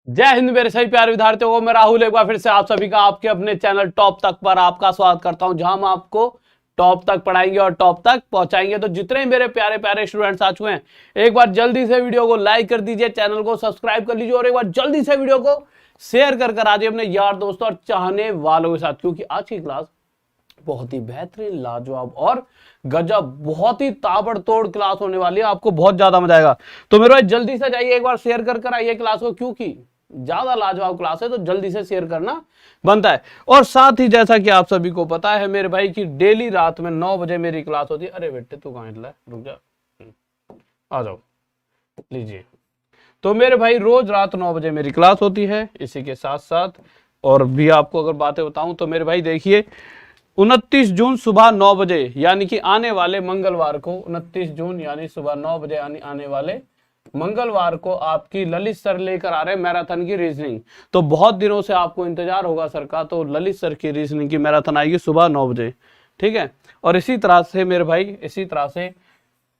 जय हिंद मेरे सभी प्यारे विद्यार्थियों को। मैं राहुल एक बार फिर से आप सभी का आपके अपने चैनल टॉप तक पर आपका स्वागत करता हूं, जहां हम आपको टॉप तक पढ़ाएंगे और टॉप तक पहुंचाएंगे। तो जितने मेरे प्यारे प्यारे स्टूडेंट्स आ चुके हैं, एक बार जल्दी से वीडियो को लाइक कर दीजिए, चैनल को सब्सक्राइब कर लीजिए और एक बार जल्दी से वीडियो को शेयर कर आ जाइए अपने यार दोस्तों और चाहने वालों के साथ, क्योंकि आज की क्लास बहुत ही बेहतरीन, लाजवाब और गजब, बहुत ही ताबड़तोड़ क्लास होने वाली है। आपको बहुत ज्यादा मजा आएगा। तो मेरे भाई जल्दी से जाइए, एक बार शेयर कर आइए क्लास को, क्योंकि ज्यादा लाजवाब क्लास है तो जल्दी से शेयर करना बनता है। और साथ ही जैसा कि आप सभी को पता है मेरे भाई की डेली रात में 9 बजे मेरी क्लास होती है। अरे बेटे तू कहां हिला, रुक जा, आ जाओ, लीजिए। तो मेरे भाई रोज रात 9 बजे मेरी क्लास होती है। इसी के साथ साथ और भी आपको अगर बातें बताऊं तो मेरे भाई देखिए, 29 जून सुबह 9 बजे यानी कि आने वाले मंगलवार को, 29 जून यानी सुबह 9 बजे आने वाले मंगलवार को आपकी ललित सर लेकर आ रहे हैं मैराथन की रीजनिंग। तो बहुत दिनों से आपको इंतजार होगा सर का, तो ललित सर की रीजनिंग की मैराथन आएगी सुबह 9 बजे, ठीक है। और इसी तरह से मेरे भाई, इसी तरह से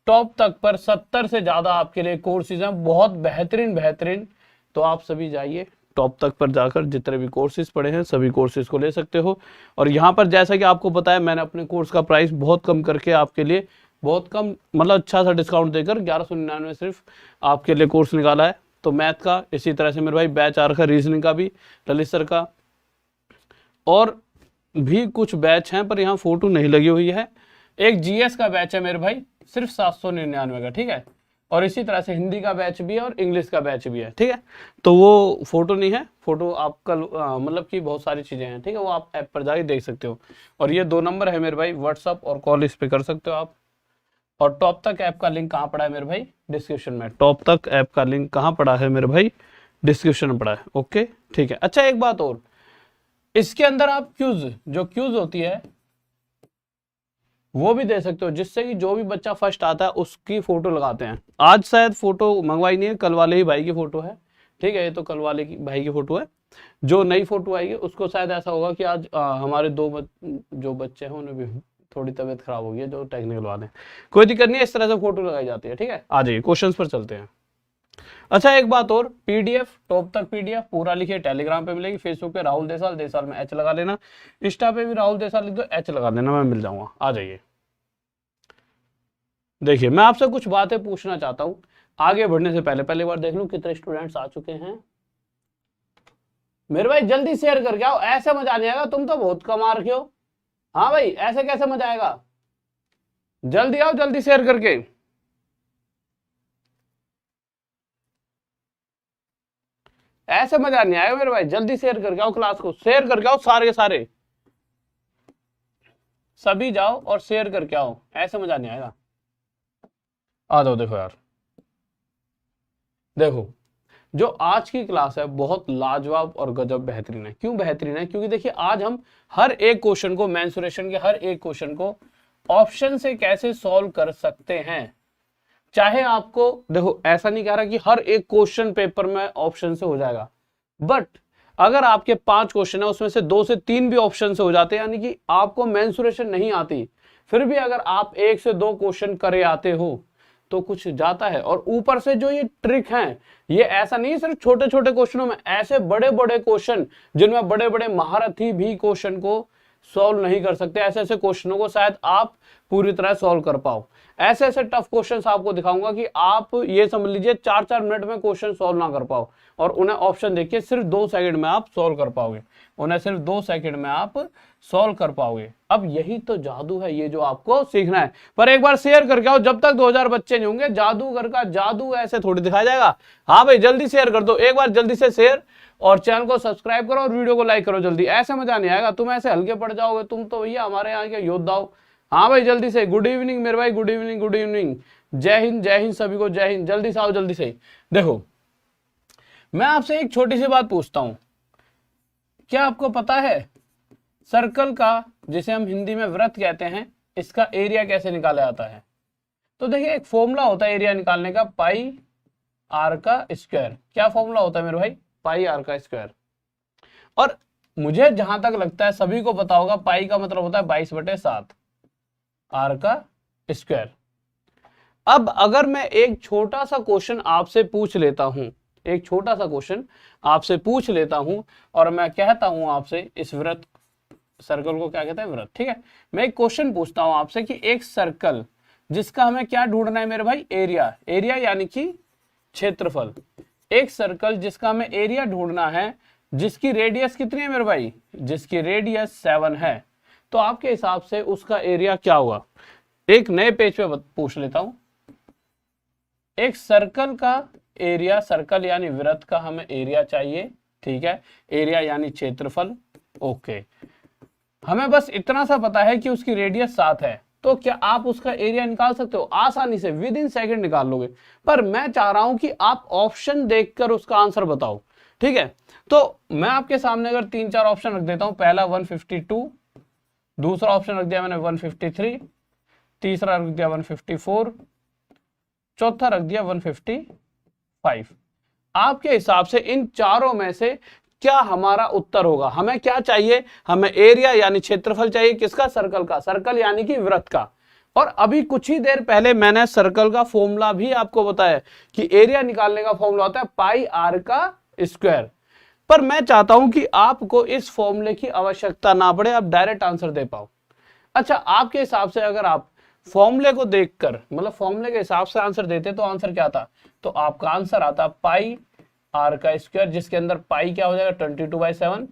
टॉप तक पर 70 से ज्यादा आपके लिए कोर्सेज हैं, बहुत बेहतरीन बेहतरीन। तो आप सभी जाइए टॉप तक पर जाकर जितने भी कोर्सेज पढ़े हैं सभी कोर्सेज को ले सकते हो। और यहाँ पर जैसा कि आपको पता है, मैंने अपने कोर्स का प्राइस बहुत कम करके आपके लिए, बहुत कम मतलब अच्छा सा डिस्काउंट देकर 1199 सिर्फ आपके लिए कोर्स निकाला है। तो मैथ का, इसी तरह से मेरे भाई बैच आ रखा है रीजनिंग का भी, ललित सर का, और भी कुछ बैच हैं पर यहाँ फोटो नहीं लगी हुई है। एक जीएस का बैच है मेरे भाई सिर्फ 799 का, ठीक है। और इसी तरह से हिंदी का बैच भी है और इंग्लिश का बैच भी है, ठीक है। तो वो फोटो नहीं है, फोटो आप कल मतलब कि बहुत सारी चीजें हैं, ठीक है, वो आप ऐप पर जाके देख सकते हो। और ये 2 नंबर है मेरे भाई, व्हाट्सअप और कॉल, इस पे कर सकते हो आप। और टॉप तक ऐप का लिंक कहाँ पड़ा है मेरे भाई? डिस्क्रिप्शन में। टॉप तक ऐप का लिंक कहाँ पड़ा है मेरे भाई? डिस्क्रिप्शन में पड़ा है। ओके, ठीक है। अच्छा एक बात और, इसके अंदर आप क्यूज, जो क्यूज होती है वो भी दे सकते हो, जिससे कि जो भी बच्चा फर्स्ट आता है उसकी फोटो लगाते हैं। आज शायद फोटो मंगवाई नहीं है, कल वाले ही भाई की फोटो है, ठीक है। ये तो कल वाले की भाई की फोटो है। जो नई फोटो आएगी उसको शायद ऐसा होगा कि आज हमारे जो बच्चे हैं उन्हें भी थोड़ी तबीयत खराब हो गई है, जो टेक्निकल वाले हैं। कोई दिक्कत नहीं है, इस तरह से फोटो लगाई जाती है, ठीक है। आ जाइए क्वेश्चंस पर चलते हैं। अच्छा एक बात और, पीडीएफ, टॉप तक पीडीएफ पूरा लिखिए, टेलीग्राम पे मिलेगी, फेसबुक पे राहुल देसाल, देसाल में एच लगा लेना, इंस्टा पे भी राहुल देसाल लिख दो, एच लगा देना, मैं मिल जाऊंगा। आ जाइए। देखिए मैं आपसे कुछ बातें पूछना चाहता हूं आगे बढ़ने से पहले। पहले बार देख लूं कितने स्टूडेंट्स आ चुके हैं मेरे भाई। जल्दी शेयर करके आओ, ऐसे मजा नहीं आएगा, तुम तो बहुत कमा रखे हो। हाँ भाई, ऐसे कैसे मजा आएगा? जल्दी आओ, जल्दी शेयर करके। ऐसे मजा नहीं आएगा मेरे भाई, जल्दी शेयर करके आओ, क्लास को शेयर करके आओ, सारे के सारे सभी जाओ और शेयर करके आओ, ऐसे मजा नहीं आएगा। आ जाओ। देखो यार, देखो जो आज की क्लास है बहुत लाजवाब और गजब बेहतरीन है। क्यों बेहतरीन है? क्योंकि देखिए आज हम हर एक क्वेश्चन को, मेंसुरेशन के हर एक क्वेश्चन को ऑप्शन से कैसे सॉल्व कर सकते हैं। चाहे आपको, देखो ऐसा नहीं कह रहा कि हर एक क्वेश्चन पेपर में ऑप्शन से हो जाएगा, बट अगर आपके 5 क्वेश्चन है उसमें से 2 से 3 भी ऑप्शन से हो जाते हैं, यानी कि आपको मेंसुरेशन नहीं आती, फिर भी अगर आप 1 से 2 क्वेश्चन करे आते हो तो कुछ जाता है। और ऊपर से जो ये ट्रिक है, ये ऐसा नहीं है सिर्फ छोटे छोटे क्वेश्चनों में, ऐसे बड़े बड़े क्वेश्चन जिनमें बड़े बड़े महारथी भी क्वेश्चन को सॉल्व नहीं कर सकते, ऐसे ऐसे क्वेश्चनों को शायद आप पूरी तरह सॉल्व कर पाओ। ऐसे ऐसे टफ क्वेश्चंस आपको दिखाऊंगा कि आप ये समझ लीजिए 4-4 मिनट में क्वेश्चन सॉल्व ना कर पाओ, और उन्हें ऑप्शन देखिए सिर्फ 2 सेकंड में आप सॉल्व कर पाओगे, उन्हें सिर्फ 2 सेकंड में आप सॉल्व कर पाओगे। अब यही तो जादू है, ये जो आपको सीखना है। पर एक बार शेयर करके आओ, जब तक 2000 बच्चे नहीं होंगे जादूगर का जादू ऐसे थोड़ी दिखाया जाएगा। हाँ भाई जल्दी शेयर कर दो, एक बार जल्दी से शेयर, और चैनल को सब्सक्राइब करो और वीडियो को लाइक करो जल्दी। ऐसे मजा नहीं आएगा, तुम ऐसे हल्के पड़ जाओगे, तुम तो भैया हमारे यहाँ के योद्धा हो। हाँ भाई जल्दी से। गुड इवनिंग मेरे भाई, गुड इवनिंग, गुड इवनिंग, जय हिंद सभी को, जय हिंद। जल्दी से आओ, जल्दी से। देखो मैं आपसे एक छोटी सी बात पूछता हूं, क्या आपको पता है सर्कल का, जिसे हम हिंदी में वृत्त कहते हैं, इसका एरिया कैसे निकाला जाता है? तो देखिए एक फॉर्मूला होता है एरिया निकालने का, पाई आर का स्क्वायर। क्या फॉर्मूला होता है मेरे भाई? पाई आर का स्क्वायर। और मुझे जहां तक लगता है सभी को पता होगा, पाई का मतलब होता है 22/7, आर का स्क्वायर। अब अगर मैं एक छोटा सा क्वेश्चन आपसे पूछ लेता हूं, एक छोटा सा क्वेश्चन आपसे पूछ लेता हूं और मैं कहता हूं आपसे इस वृत्त सर्कल को क्या कहते हैं, वृत्त। ठीक है, मैं एक क्वेश्चन पूछता हूं आपसे कि एक सर्कल जिसका हमें क्या ढूंढना है मेरे भाई, एरिया, एरिया यानी कि क्षेत्रफल। एक सर्कल जिसका हमें एरिया ढूंढना है, जिसकी रेडियस कितनी है मेरे भाई, जिसकी रेडियस 7 है, तो आपके हिसाब से उसका एरिया क्या होगा। एक नए पेज पे पूछ लेता हूं, एक सर्कल का एरिया, सर्कल यानी वृत्त का हमें एरिया चाहिए। ठीक है, एरिया यानी क्षेत्रफल। ओके, हमें बस इतना सा पता है कि उसकी रेडियस 7 है, तो क्या आप उसका एरिया निकाल सकते हो आसानी से, विद इन सेकेंड निकाल लोगे। पर मैं चाह रहा हूं कि आप ऑप्शन देखकर उसका आंसर बताओ। ठीक है, तो मैं आपके सामने अगर 3-4 ऑप्शन रख देता हूं, पहला 152, दूसरा ऑप्शन रख दिया मैंने 153, तीसरा रख दिया 154, चौथा रख दिया 155। आपके हिसाब से इन चारों में से क्या हमारा उत्तर होगा। हमें क्या चाहिए, हमें एरिया यानी क्षेत्रफल चाहिए, किसका, सर्कल का, सर्कल यानी कि वृत्त का। और अभी कुछ ही देर पहले मैंने सर्कल का फॉर्मूला भी आपको बताया कि एरिया निकालने का फॉर्मूला होता है पाई आर का स्क्वायर। पर मैं चाहता हूं कि आपको इस फॉर्मूले की आवश्यकता ना पड़े, आप डायरेक्ट आंसर दे पाओ। अच्छा, आपके हिसाब से अगर आप फॉर्मूले को देखकर, मतलब फॉर्मूले के हिसाब से आंसर देते तो आंसर क्या आता, तो आपका आंसर आता पाई आर का स्क्वायर, जिसके अंदर पाई क्या हो जाएगा 22/7,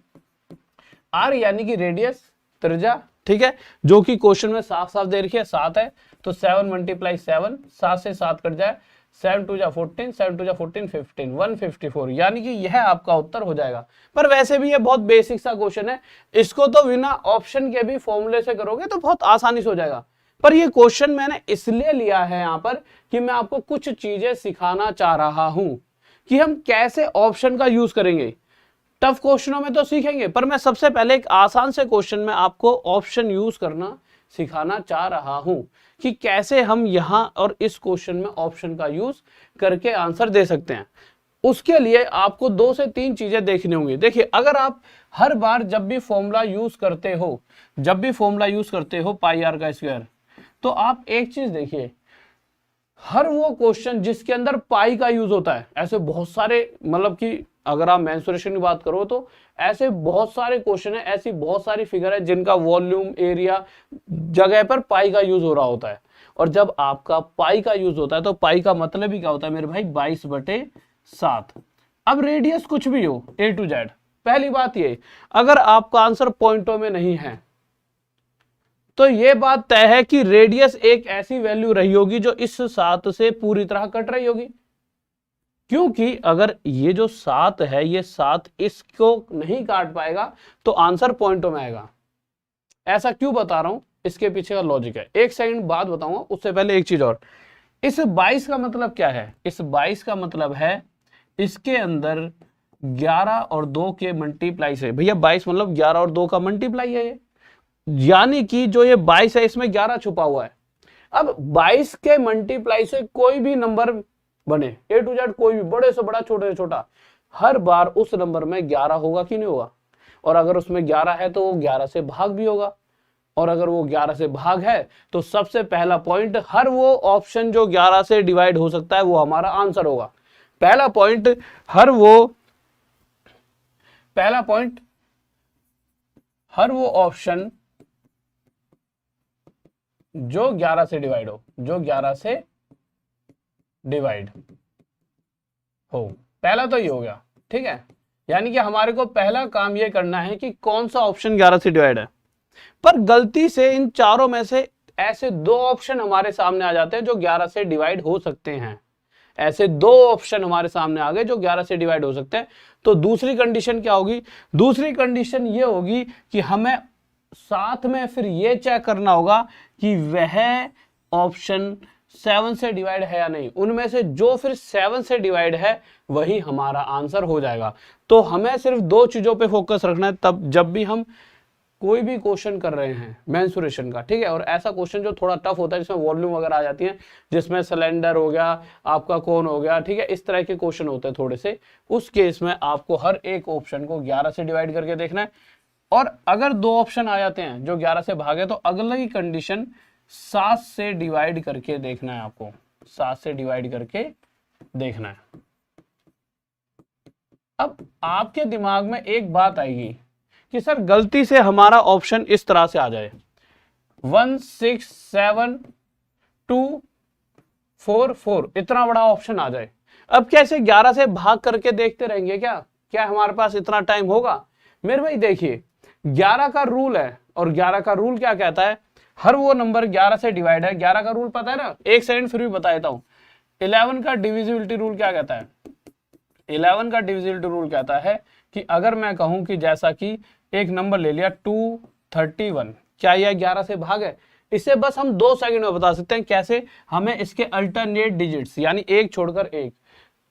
आर यानी कि रेडियस, त्रिज्या। ठीक है, जो कि क्वेश्चन में साफ साफ दे रखी है 7 है, तो 7 × 7, 7 से 7 कट जाए, 7 2 जा 14, 7 2 जा 14, 15, 154, यानी कि यह आपका उत्तर हो जाएगा। पर वैसे भी ये बहुत बेसिक सा क्वेश्चन है, इसको तो बिना ऑप्शन के भी फॉर्मूले से करोगे तो बहुत आसानी से हो जाएगा। पर ये क्वेश्चन मैंने इसलिए लिया है यहां पर कि मैं आपको कुछ चीजें सिखाना चाह रहा हूं कि हम कैसे ऑप्शन का यूज करेंगे। टफ क्वेश्चनों में तो सीखेंगे, पर मैं सबसे पहले एक आसान से क्वेश्चन में आपको ऑप्शन यूज करना सिखाना चाह रहा हूं कि कैसे हम यहां और इस क्वेश्चन में ऑप्शन का यूज करके आंसर दे सकते हैं। उसके लिए आपको 2 से 3 चीजें देखनी होंगी। देखिए, अगर आप हर बार जब भी फॉर्मूला यूज करते हो पाई आर का स्क्वायर, तो आप एक चीज देखिए, हर वो क्वेश्चन जिसके अंदर पाई का यूज होता है, ऐसे बहुत सारे, मतलब कि अगर आप मेंसुरेशन की बात करो तो ऐसे बहुत सारे क्वेश्चन है, ऐसी बहुत सारी फिगर है जिनका वॉल्यूम, एरिया जगह पर पाई का यूज हो रहा होता है। और जब आपका पाई का यूज होता है तो पाई का मतलब ही क्या होता है मेरे भाई, 22/7। अब रेडियस कुछ भी हो, A to Z, पहली बात ये, अगर आपका आंसर पॉइंटों में नहीं है तो ये बात तय है कि रेडियस एक ऐसी वैल्यू रही होगी जो इस 7 से पूरी तरह कट रही होगी। क्योंकि अगर ये जो 7 है, ये 7 इसको नहीं काट पाएगा तो आंसर पॉइंटों में आएगा। ऐसा क्यों बता रहा हूं, इसके पीछे का लॉजिक है, एक सेकंड बाद बताऊंगा। उससे पहले एक चीज और, इस 22 का मतलब क्या है, इस 22 का मतलब है इसके अंदर 11 और 2 के मल्टीप्लाई से, भैया 22 मतलब 11 और 2 का मल्टीप्लाई है ये, यानी कि जो ये 22 है इसमें 11 छुपा हुआ है। अब 22 के मल्टीप्लाई से कोई भी नंबर बने, A to Z कोई भी, बड़े से बड़ा छोटे से छोटा, हर बार उस नंबर में 11 होगा कि नहीं होगा। और अगर उसमें 11 है तो वो 11 से भाग भी होगा, और अगर वो 11 से भाग है तो सबसे पहला पॉइंट, हर वो ऑप्शन जो 11 से डिवाइड हो सकता है वो हमारा आंसर होगा। पहला पॉइंट, हर वो ऑप्शन जो 11 से डिवाइड हो, पहला तो ये हो गया। ठीक है, यानी कि हमारे को पहला काम ये करना है कि कौन सा ऑप्शन 11 से डिवाइड है। पर गलती से इन चारों में से ऐसे 2 ऑप्शन हमारे सामने आ जाते हैं जो 11 से डिवाइड हो सकते हैं। ऐसे 2 ऑप्शन हमारे सामने आ गए जो 11 से डिवाइड हो सकते हैं। तो दूसरी कंडीशन क्या होगी, दूसरी कंडीशन ये होगी कि हमें साथ में फिर ये चेक करना होगा कि वह ऑप्शन 7 से डिवाइड है या नहीं। उनमें से जो फिर 7 से डिवाइड है वही हमारा आंसर हो जाएगा। तो हमें सिर्फ 2 चीजों पे फोकस रखना है तब जब भी हम कोई भी क्वेश्चन कर रहे हैं मेंसुरेशन का। ठीक है, और ऐसा क्वेश्चन जो थोड़ा टफ होता है, जिसमें वॉल्यूम वगैरह आ जाती है, जिसमें सिलेंडर हो गया, आपका कोन हो गया, ठीक है, इस तरह के क्वेश्चन होते हैं थोड़े से, उस केस में आपको हर एक ऑप्शन को 11 से डिवाइड करके देखना है। और अगर 2 ऑप्शन आ जाते हैं जो 11 से भागे तो अगली कंडीशन 7 से डिवाइड करके देखना है आपको, 7 से डिवाइड करके देखना है। अब आपके दिमाग में एक बात आएगी कि सर गलती से हमारा ऑप्शन इस तरह से आ जाए 1 6 7 2 4 4, इतना बड़ा ऑप्शन आ जाए। अब कैसे 11 से भाग करके देखते रहेंगे क्या? क्या हमारे पास इतना टाइम होगा? मेरे भाई देखिए 11 का रूल है, और 11 का रूल क्या कहता है? हर वो नंबर 11 से डिवाइड है। 11 का रूल पता है ना? एक सेकंड फिर भी बता देता हूं। 11 का डिविजिबिलिटी रूल क्या कहता है? 11 का डिविजिबिलिटी रूल कहता है कि अगर मैं कहूं कि जैसा कि एक नंबर ले लिया 231, क्या यह 11 से भाग है? इसे बस हम 2 सेकंड में बता सकते हैं। कैसे? हमें इसके अल्टरनेट डिजिट्स यानी एक छोड़कर एक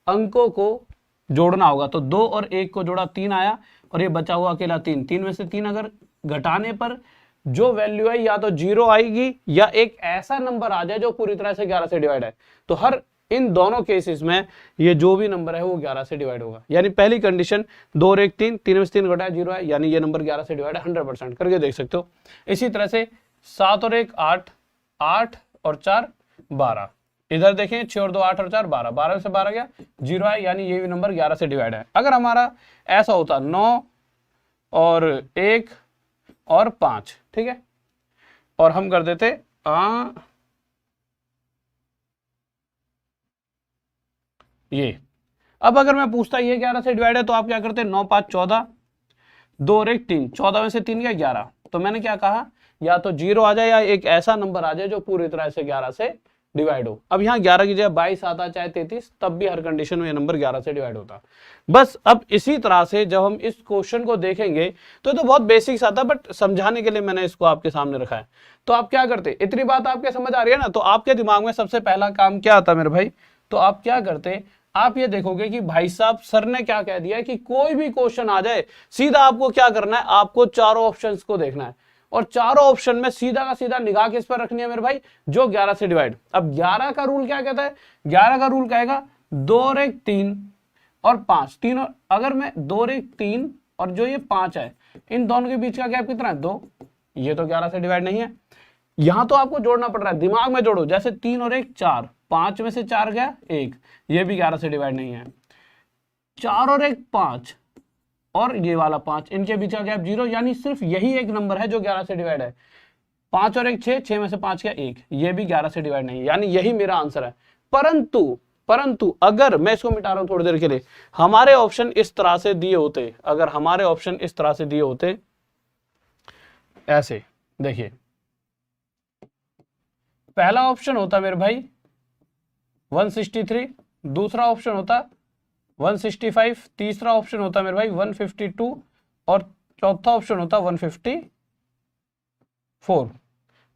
अंकों को जोड़ना होगा। तो 2 और 1 को जोड़ा 3 आया, और ये बचा हुआ अकेला 3। 3 में से 3 अगर घटाने पर जो वैल्यू है या तो 0 आएगी या एक ऐसा नंबर आ जाए जो पूरी तरह से 11 से डिवाइड है। तो हर इन दोनों केसेस में ये जो भी नंबर है वो 11 से डिवाइड होगा। यानी पहली कंडीशन 2 और 1 3, 3 में से 3 घटाया 0 है, यानी ये नंबर 11 से डिवाइड है। 100% करके देख सकते हो। इसी तरह से 7 और 1 8, 8 और 4 12, इधर देखें 6 और 2 8 और 4 12, 12 से 12 गया 0 है, यानी ये भी नंबर 11 से डिवाइड है। अगर हमारा ऐसा होता 9 और 1 और 5, ठीक है, और हम कर देते ये। अब अगर मैं पूछता ये 11 से डिवाइड है तो आप क्या करते? 9 5 14, 2 और 1 3, 14 में से 3 गया 11। तो मैंने क्या कहा? या तो 0 आ जाए या एक ऐसा नंबर आ जाए जो पूरी तरह से 11 से डिवाइड हो। अब यहाँ 11 की जगह 22 आता चाहे 33, तब भी हर कंडीशन में ये नंबर 11 से डिवाइड होता। बस अब इसी तरह से जब हम इस क्वेश्चन को देखेंगे तो बहुत बेसिक सा था, बट समझाने के लिए मैंने इसको आपके सामने रखा है। तो आप क्या करते? इतनी बात आपके समझ आ रही है ना? तो आपके दिमाग में सबसे पहला काम क्या आता मेरे भाई? तो आप क्या करते? आप ये देखोगे कि भाई साहब सर ने क्या कह दिया है कि कोई भी क्वेश्चन आ जाए सीधा आपको क्या करना है? आपको चारों ऑप्शंस को देखना है, और चारों ऑप्शन में सीधा का सीधा निगाह किस पर रखनी है मेरे भाई? जो 11 से डिवाइड। अब 11 का रूल क्या कहता है? 11 का रूल कहेगा 2 और 1 3 और 5, 3 और अगर मैं 2 और 1 3 और जो ये 5 है, इन दोनों के बीच का गैप कितना है? 2। ये तो 11 से डिवाइड नहीं है। यहां तो आपको जोड़ना पड़ रहा है, दिमाग में जोड़ो। जैसे 3 और 1 4, 5 में से 4 गया 1, ये भी 11 से डिवाइड नहीं है। 4 और 1 5 और ये वाला 5, इनके बीच का गैप 0, यानी सिर्फ यही एक नंबर है जो 11 से डिवाइड है। 5 और 1 6, 6 में से 5 गया 1, ये भी 11 से डिवाइड नहीं है, यानी यही मेरा आंसर है। परंतु अगर मैं इसको मिटा रहा हूं थोड़ी देर के लिए, हमारे ऑप्शन इस तरह से दिए होते, अगर हमारे ऑप्शन इस तरह से दिए होते ऐसे, देखिए पहला ऑप्शन होता मेरे भाई 163, दूसरा ऑप्शन होता 165, तीसरा ऑप्शन होता मेरे भाई 152 और चौथा ऑप्शन होता 154।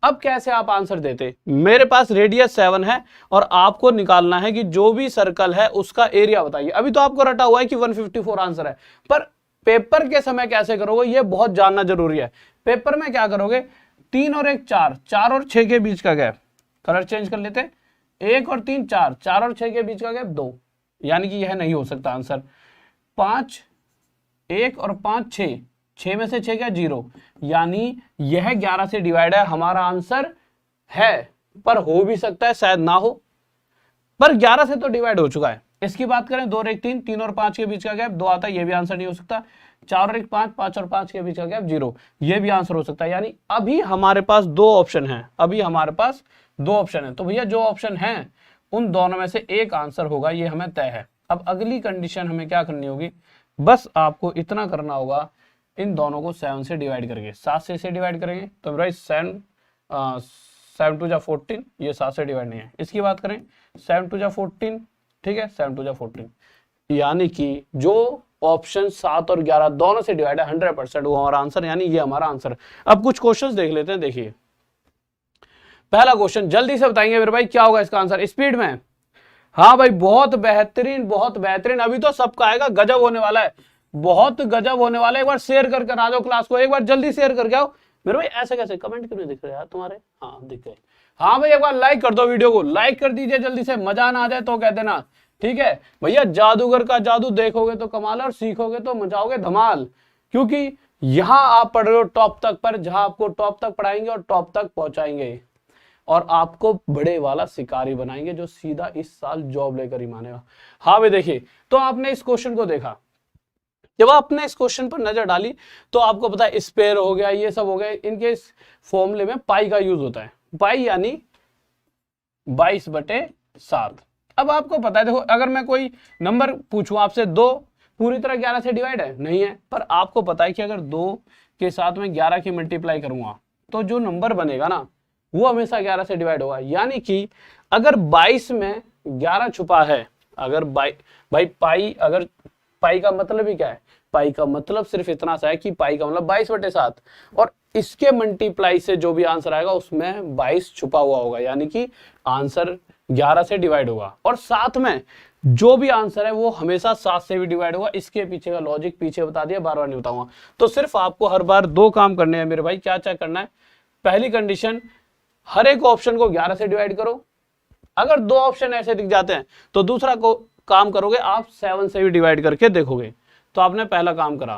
अब कैसे आप आंसर देते? मेरे पास रेडियस 7 है और आपको निकालना है कि जो भी सर्कल है उसका एरिया बताइए। अभी तो आपको रटा हुआ है कि 154 आंसर है, पर पेपर के समय कैसे करोगे ये बहुत जानना जरूरी है। पेपर में क्या करोगे? 3 और 1 4, 4 और 6 के बीच का गैप, कलर चेंज कर लेते, 1 और 3 4, 4 और 6 के बीच का गैप 2, यानी कि यह नहीं हो सकता आंसर। 5 1 और 5 6, 6 में से 6 क्या 0, यानी यह 11 से डिवाइड है, हमारा आंसर है। पर हो भी सकता है शायद ना हो, पर 11 से तो डिवाइड हो चुका है। इसकी बात करें 2 और 1 3, 3 और 5 के बीच का गैप 2 आता है, ये भी आंसर नहीं हो सकता। 4 और 1 5, 5 और 5 के बीच का गैप 0, ये भी आंसर हो सकता है। यानी अभी हमारे पास 2 ऑप्शन है, अभी हमारे पास 2 ऑप्शन है। तो भैया जो ऑप्शन है उन दोनों में से एक आंसर होगा, ये हमें तय है। अब अगली कंडीशन हमें क्या करनी होगी? बस आपको इतना करना होगा, इन दोनों को 7 से डिवाइड करके, 7 से डिवाइड करेंगे तो भाई 7 2 जा 14, ये 7 से डिवाइड नहीं है। इसकी बात करें 7 2 जा 14, ठीक है, 7 2 जा 14, यानी कि जो ऑप्शन 7 और 11 दोनों से डिवाइड है 100% वो हमारा आंसर, यानी ये हमारा आंसर। अब कुछ क्वेश्चंस देख लेते हैं। देखिए पहला क्वेश्चन जल्दी से बताएंगे मेरे भाई क्या होगा इसका आंसर स्पीड में? हाँ भाई बहुत बेहतरीन, बहुत बेहतरीन। अभी तो सबका आएगा, गजब होने वाला है, बहुत गजब होने वाला है। एक बार शेयर करके आ जाओ क्लास को, एक बार जल्दी शेयर करके आओ मेरे भाई। ऐसे कैसे कमेंट क्यों नहीं दिख रहे यार तुम्हारे? हाँ दिख गए। हाँ भाई एक बार लाइक कर दो, वीडियो को लाइक कर दीजिए जल्दी से, मजा ना आ जाए तो कह देना, ठीक है भैया। जादूगर का जादू देखोगे तो कमाल और सीखोगे तो मचाओगे धमाल, क्योंकि यहां आप पढ़ रहे हो टॉप तक पर, जहां आपको टॉप तक पढ़ाएंगे और टॉप तक पहुंचाएंगे और आपको बड़े वाला शिकारी बनाएंगे जो सीधा इस साल जॉब लेकर ही मानेगा। हाँ भाई देखिए, तो आपने इस क्वेश्चन को देखा, जब आपने इस क्वेश्चन पर नजर डाली तो आपको पता है स्पेयर हो गया, ये सब हो गया, इनके इस फॉर्मूले में पाई का यूज होता है। पाई यानी 22/7। अब आपको पता है, देखो अगर मैं कोई नंबर पूछूं आपसे, 2 पूरी तरह 11 से डिवाइड है नहीं है, पर आपको पता है कि अगर 2 के साथ में 11 की मल्टीप्लाई करूंगा तो जो नंबर बनेगा ना वो हमेशा 11 से डिवाइड होगा। यानी कि अगर 22 में 11 छुपा है, अगर भाई पाई, अगर पाई का मतलब ही क्या है, पाई का मतलब सिर्फ इतना सा है कि पाई का मतलब 22/7 और इसके मल्टीप्लाई से जो भी आंसर आएगा उसमें 22 छुपा हुआ होगा, यानी कि आंसर 11 से डिवाइड होगा। और साथ में जो भी आंसर है वो हमेशा 7 से भी डिवाइड होगा। इसके पीछे का लॉजिक पीछे बता दिया, बार बार नहीं बताऊंगा। तो सिर्फ आपको हर बार 2 काम करने हैं मेरे भाई। क्या क्या करना है, पहली कंडीशन, हर एक ऑप्शन को 11 से डिवाइड करो। अगर 2 ऑप्शन ऐसे दिख जाते हैं तो दूसरा को काम करोगे आप 7 से भी डिवाइड करके देखोगे। तो आपने पहला काम करा,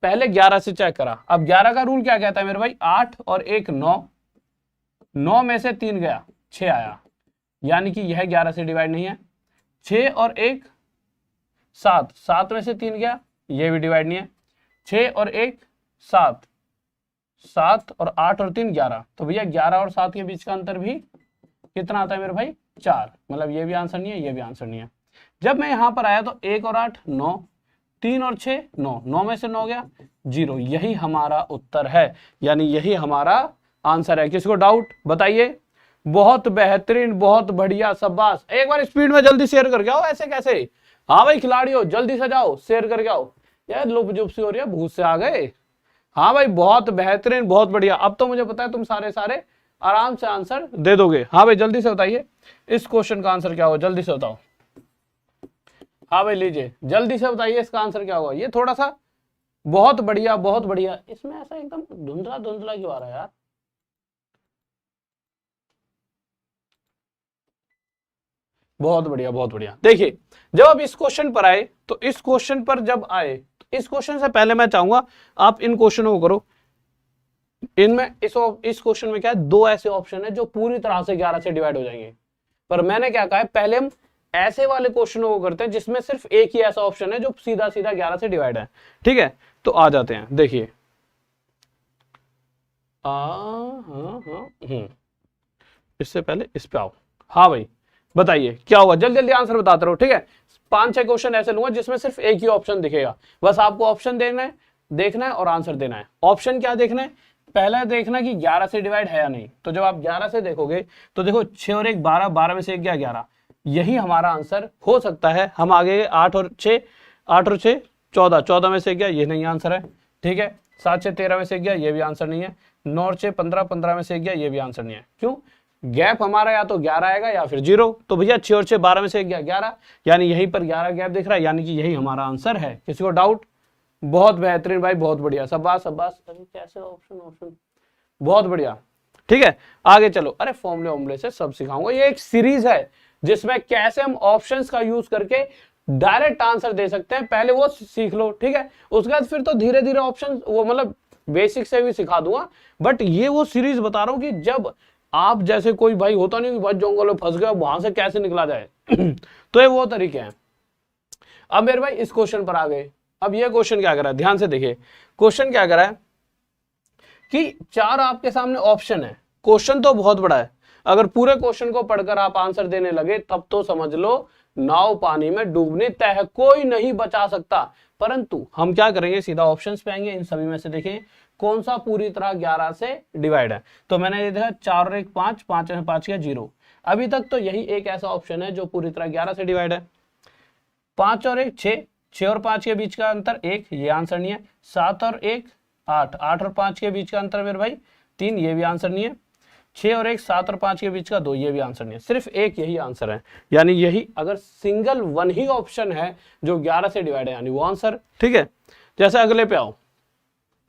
पहले 11 से चेक करा। अब 11 का रूल क्या कहता है मेरे भाई, 8 और 1 9, 9 में से 3 गया 6 आया, यानी कि यह 11 से डिवाइड नहीं है। 6 और 1 7, 7 में से 3 गया, यह भी डिवाइड नहीं है। 6 और 1 7, 7 और 8 और 3 11, तो भैया 11 और 7 के बीच का अंतर भी कितना आता है मेरे भाई, 4। मतलब ये भी आंसर नहीं है, ये भी आंसर नहीं है। जब मैं यहां पर आया तो 1 और 8 9, 3 और 6 9, 9 में से 9 गया 0, यही हमारा उत्तर है, यानी यही हमारा आंसर है। किसी को डाउट बताइए। बहुत बेहतरीन, बहुत बढ़िया, शाबाश। एक बार स्पीड में जल्दी शेयर करके आओ, ऐसे कैसे। हाँ भाई खिलाड़ियों जल्दी से जाओ, शेयर करके आओ। यार लुप जुप सी हो रही है, भूत से आ गए। हाँ भाई बहुत बेहतरीन, बहुत बढ़िया। अब तो मुझे पता है तुम सारे आराम से आंसर दे दोगे। हाँ भाई जल्दी से बताइए इस क्वेश्चन का आंसर क्या होगा, जल्दी से बताओ। हाँ भाई लीजिए जल्दी से बताइए इसका आंसर क्या होगा। ये थोड़ा सा बहुत बढ़िया, बहुत बढ़िया। इसमें ऐसा एकदम धुंधला धुंधला क्यों आ रहा है यार। बहुत बढ़िया, बहुत बढ़िया। देखिए जब आप इस क्वेश्चन पर आए तो इस क्वेश्चन पर जब आए तो इस क्वेश्चन से पहले मैं चाहूंगा आप इन क्वेश्चनों को करो। इनमें इस क्वेश्चन में क्या है, 2 ऐसे ऑप्शन है जो पूरी तरह से 11 से डिवाइड हो जाएंगे। पर मैंने क्या कहा है, पहले हम ऐसे वाले क्वेश्चनों को करते हैं जिसमें सिर्फ एक ही ऐसा ऑप्शन है जो सीधा सीधा 11 से डिवाइड है। ठीक है, तो आ जाते हैं। देखिए इससे पहले इस पे आओ। हाँ भाई बताइए क्या होगा, जल्दी जल्दी आंसर बताते रहो। ठीक है, 5-6 क्वेश्चन ऐसे लूंगा जिसमें सिर्फ एक ही ऑप्शन दिखेगा। बस आपको ऑप्शन देखना है और आंसर देना है। ऑप्शन क्या देखना है, पहला देखना कि 11 से डिवाइड है या नहीं। तो जब आप 11 से देखोगे तो देखो 6 और 1 12, 12 में से 1 गया 11, यही हमारा आंसर हो सकता है। हम आगे 8 और 6 14, 14 में से 1 गया, ये नहीं आंसर है। ठीक है, 7 6 13 में से 1 गया, ये भी आंसर नहीं है। 9 और 6 15, 15 में से 1 गया, ये भी आंसर नहीं है। क्यों, गैप हमारा या तो 11 आएगा या फिर 0। तो भैया 6 और 6 12 में से 1 गया 11, यानी यहीं पर 11 गैप दिख रहा है, यानी कि यही हमारा आंसर है। किसी को डाउट? बहुत बेहतरीन भाई, बहुत बढ़िया, शाबाश शाबाश। कैसे ऑप्शन बहुत बढ़िया। ठीक है आगे चलो। अरे फॉर्मूले वॉर्मूले से सब सिखाऊंगा। ये एक सीरीज है जिसमें कैसे हम ऑप्शंस का यूज करके डायरेक्ट आंसर दे सकते हैं, पहले वो सीख लो। ठीक है, उसके बाद फिर तो धीरे धीरे ऑप्शन वो मतलब बेसिक से भी सिखा दूंगा। बट ये वो सीरीज बता रहा हूं कि जब आप जैसे कोई भाई होता नहीं कि भाई जंगल में फंस गया वहां से कैसे निकला जाए तो ये वो तरीके हैं। अब मेरे भाई इस क्वेश्चन पर आ गए। अब ये क्वेश्चन क्या कर रहा है, ध्यान से देखिए। क्वेश्चन क्या कर रहा है कि 4 आपके सामने ऑप्शन है। क्वेश्चन तो बहुत बड़ा है, अगर पूरे क्वेश्चन को पढ़कर आप आंसर देने लगे तब तो समझ लो नाव पानी में डूबने तय है, कोई नहीं बचा सकता। परंतु हम क्या करेंगे, सीधा ऑप्शंस पे आएंगे। इन सभी में से देखें कौन सा पूरी तरह 11 से डिवाइड है। तो मैंने ये देखा 4 और 1 5, 5 में 5 गया 0। अभी तक तो यही एक ऐसा ऑप्शन है जो पूरी तरह 11 से डिवाइड है। 5 और 1 6, 6 और 5 के बीच का अंतर 1, ये आंसर नहीं है। 7 और 1 8, 8 और 5 के बीच का अंतर मेरे भाई 3, ये भी आंसर नहीं है। 6 और 1 7 और 5 के बीच का 2, ये भी आंसर नहीं है। सिर्फ एक यही आंसर है, यानी यही अगर सिंगल वन ही ऑप्शन है जो 11 से डिवाइड है, यानी वो आंसर। ठीक है, जैसे अगले पे आओ,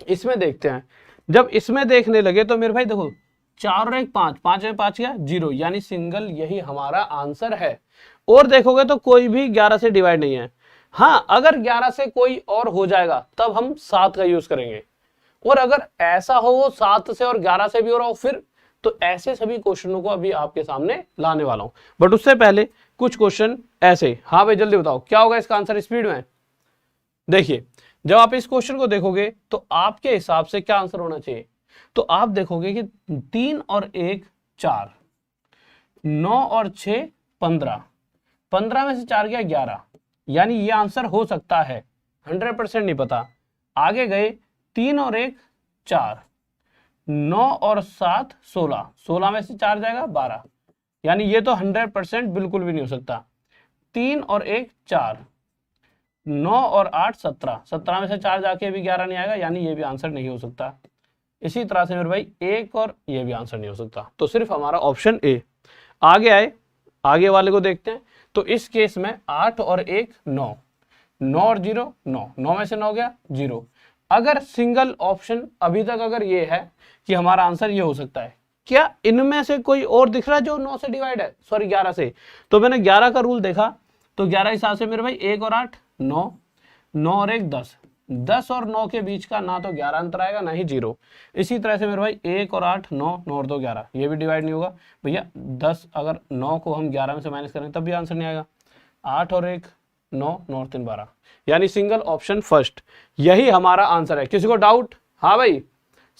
इसमें देखते हैं। जब इसमें देखने लगे तो मेरे भाई देखो 4 और 1 5, 5 में 5 गया 0, यानी सिंगल यही हमारा आंसर है। और देखोगे तो कोई भी 11 से डिवाइड नहीं है। हाँ, अगर 11 से कोई और हो जाएगा तब हम 7 का यूज करेंगे। और अगर ऐसा हो वो 7 से और 11 से भी हो रहा हो फिर, तो ऐसे सभी क्वेश्चनों को अभी आपके सामने लाने वाला हूं। बट उससे पहले कुछ क्वेश्चन ऐसे। हाँ भाई जल्दी बताओ क्या होगा इसका आंसर, स्पीड में। देखिए जब आप इस क्वेश्चन को देखोगे तो आपके हिसाब से क्या आंसर होना चाहिए, तो आप देखोगे कि 3 और 1 4, 9 और 6 15, 15 में से 4 गया 11, यानी ये आंसर हो सकता है, 100% नहीं पता। आगे गए 3 और 1 4, 9 और 7 16, 16 में से 4 जाएगा 12, यानी ये तो 100% बिल्कुल भी नहीं हो सकता। 3 और 1 4, 9 और 8 17, 17 में से 4 जाके भी 11 नहीं आएगा, यानी ये भी आंसर नहीं हो सकता। इसी तरह से मेरे भाई 1 और ये भी आंसर नहीं हो सकता, तो सिर्फ हमारा ऑप्शन ए। आगे आए, आगे वाले को देखते हैं। तो इस केस में 8 और 1 9, 9 और 0 9, 9 में से 9 गया 0। अगर सिंगल ऑप्शन अभी तक अगर ये है कि हमारा आंसर ये हो सकता है, क्या इनमें से कोई और दिख रहा है जो 9 से डिवाइड है, सॉरी 11 से? तो मैंने 11 का रूल देखा, तो 11 हिसाब से मेरे भाई 1 और 8 9, 9 और 1 10, 10 और 9 के बीच का ना तो 11 अंतर आएगा ना ही 0। इसी तरह से मेरे भाई 1 और 8 9, 9 और 2 11, ये भी डिवाइड नहीं होगा भैया। 10 अगर 9 को हम 11 में से माइनस करें तब भी आंसर नहीं आएगा। 8 और 1 9, 9 और 3 12, यानी सिंगल ऑप्शन फर्स्ट, यही हमारा आंसर है। किसी को डाउट? हाँ भाई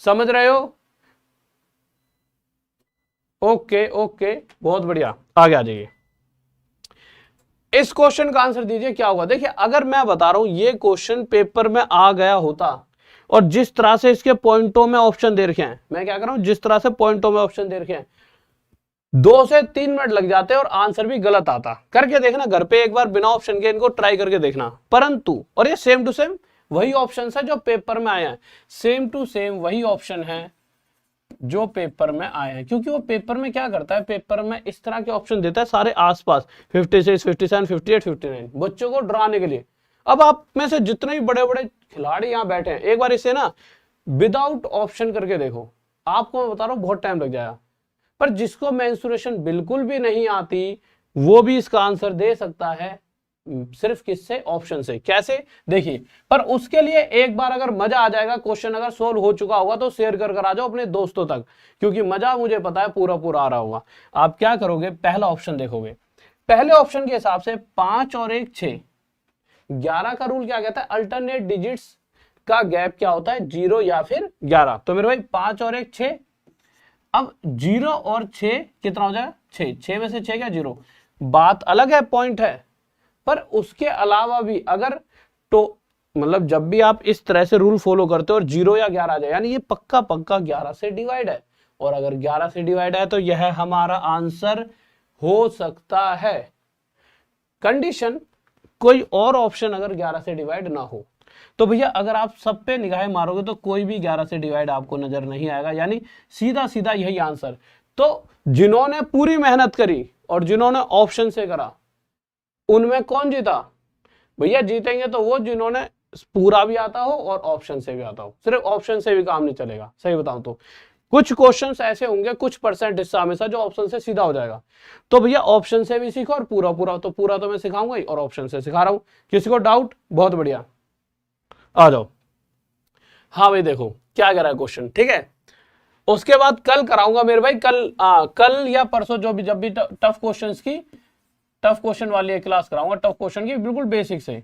समझ रहे हो? ओके ओके, बहुत बढ़िया, आगे आ जाइए। इस क्वेश्चन का आंसर दीजिए क्या होगा। देखिए अगर मैं बता रहा हूं ये क्वेश्चन पेपर में आ गया होता और जिस तरह से इसके पॉइंटों में ऑप्शन दे रखे हैं, मैं क्या कर रहा हूं, जिस तरह से पॉइंटों में ऑप्शन दे रखे हैं, 2 से 3 मिनट लग जाते और आंसर भी गलत आता। करके देखना घर पे एक बार बिना ऑप्शन के, इनको ट्राई करके देखना। परंतु और ये सेम टू सेम वही ऑप्शन है जो पेपर में आया है, सेम टू सेम वही ऑप्शन है जो पेपर में आए हैं, क्योंकि वो पेपर में क्या करता है, पेपर में इस तरह के ऑप्शन देता है सारे आसपास 56 57 58 59 बच्चों को डराने के लिए। अब आप में से जितने भी बड़े बड़े खिलाड़ी यहाँ बैठे हैं, एक बार इसे ना विदाउट ऑप्शन करके देखो, आपको मैं बता रहा हूँ बहुत टाइम लग जाएगा। पर जिसको मेंसुरेशन बिल्कुल भी नहीं आती वो भी इसका आंसर दे सकता है, सिर्फ किससे? ऑप्शन से। कैसे? देखिए, पर उसके लिए एक बार अगर मजा आ जाएगा, क्वेश्चन अगर सोल्व हो चुका होगा तो शेयर कर आ जाओ अपने दोस्तों तक, क्योंकि मजा मुझे पता है पूरा पूरा आ रहा होगा। आप क्या करोगे, पहला ऑप्शन देखोगे। पहले ऑप्शन के हिसाब से 5 और 1 6, 11 का रूल क्या कहता है, अल्टरनेट डिजिट्स का गैप क्या होता है, 0 या फिर 11। तो मेरे भाई 5 और 1 6, अब 0 और 6 कितना हो जाएगा, 6, 6 में से 6 क्या 0। बात अलग है, पॉइंट है, पर उसके अलावा भी अगर तो मतलब जब भी आप इस तरह से रूल फॉलो करते हो और 0 या 11 आ जाए, यानी ये पक्का पक्का 11 से डिवाइड है, और अगर 11 से डिवाइड है तो यह हमारा आंसर हो सकता है। कंडीशन, कोई और ऑप्शन अगर 11 से डिवाइड ना हो। तो भैया अगर आप सब पे निगाहें मारोगे तो कोई भी 11 से डिवाइड आपको नजर नहीं आएगा, यानी सीधा सीधा यही आंसर। तो जिन्होंने पूरी मेहनत करी और जिन्होंने ऑप्शन से करा, उनमें कौन जीता? भैया जीतेंगे तो वो जिन्होंने पूरा भी आता हो और ऑप्शन से भी आता हो। सिर्फ ऑप्शन से भी काम नहीं चलेगा, सही बताऊं तो कुछ क्वेश्चंस ऐसे होंगे, कुछ परसेंट हिस्सा हमेशा जो ऑप्शन से सीधा हो जाएगा। तो भैया ऑप्शन से भी सीखो और पूरा पूरा, तो पूरा तो मैं सिखाऊंगा ही और ऑप्शन से सिखा रहा हूं। किसी को डाउट? बहुत बढ़िया, आ जाओ। हाँ भाई देखो क्या कह रहा है क्वेश्चन, ठीक है। उसके बाद कल कराऊंगा मेरे भाई, कल या परसों जो भी, जब भी टफ क्वेश्चंस की, टफ क्वेश्चन वाली एक क्लास कराऊंगा, टफ क्वेश्चन की बिल्कुल बेसिक से,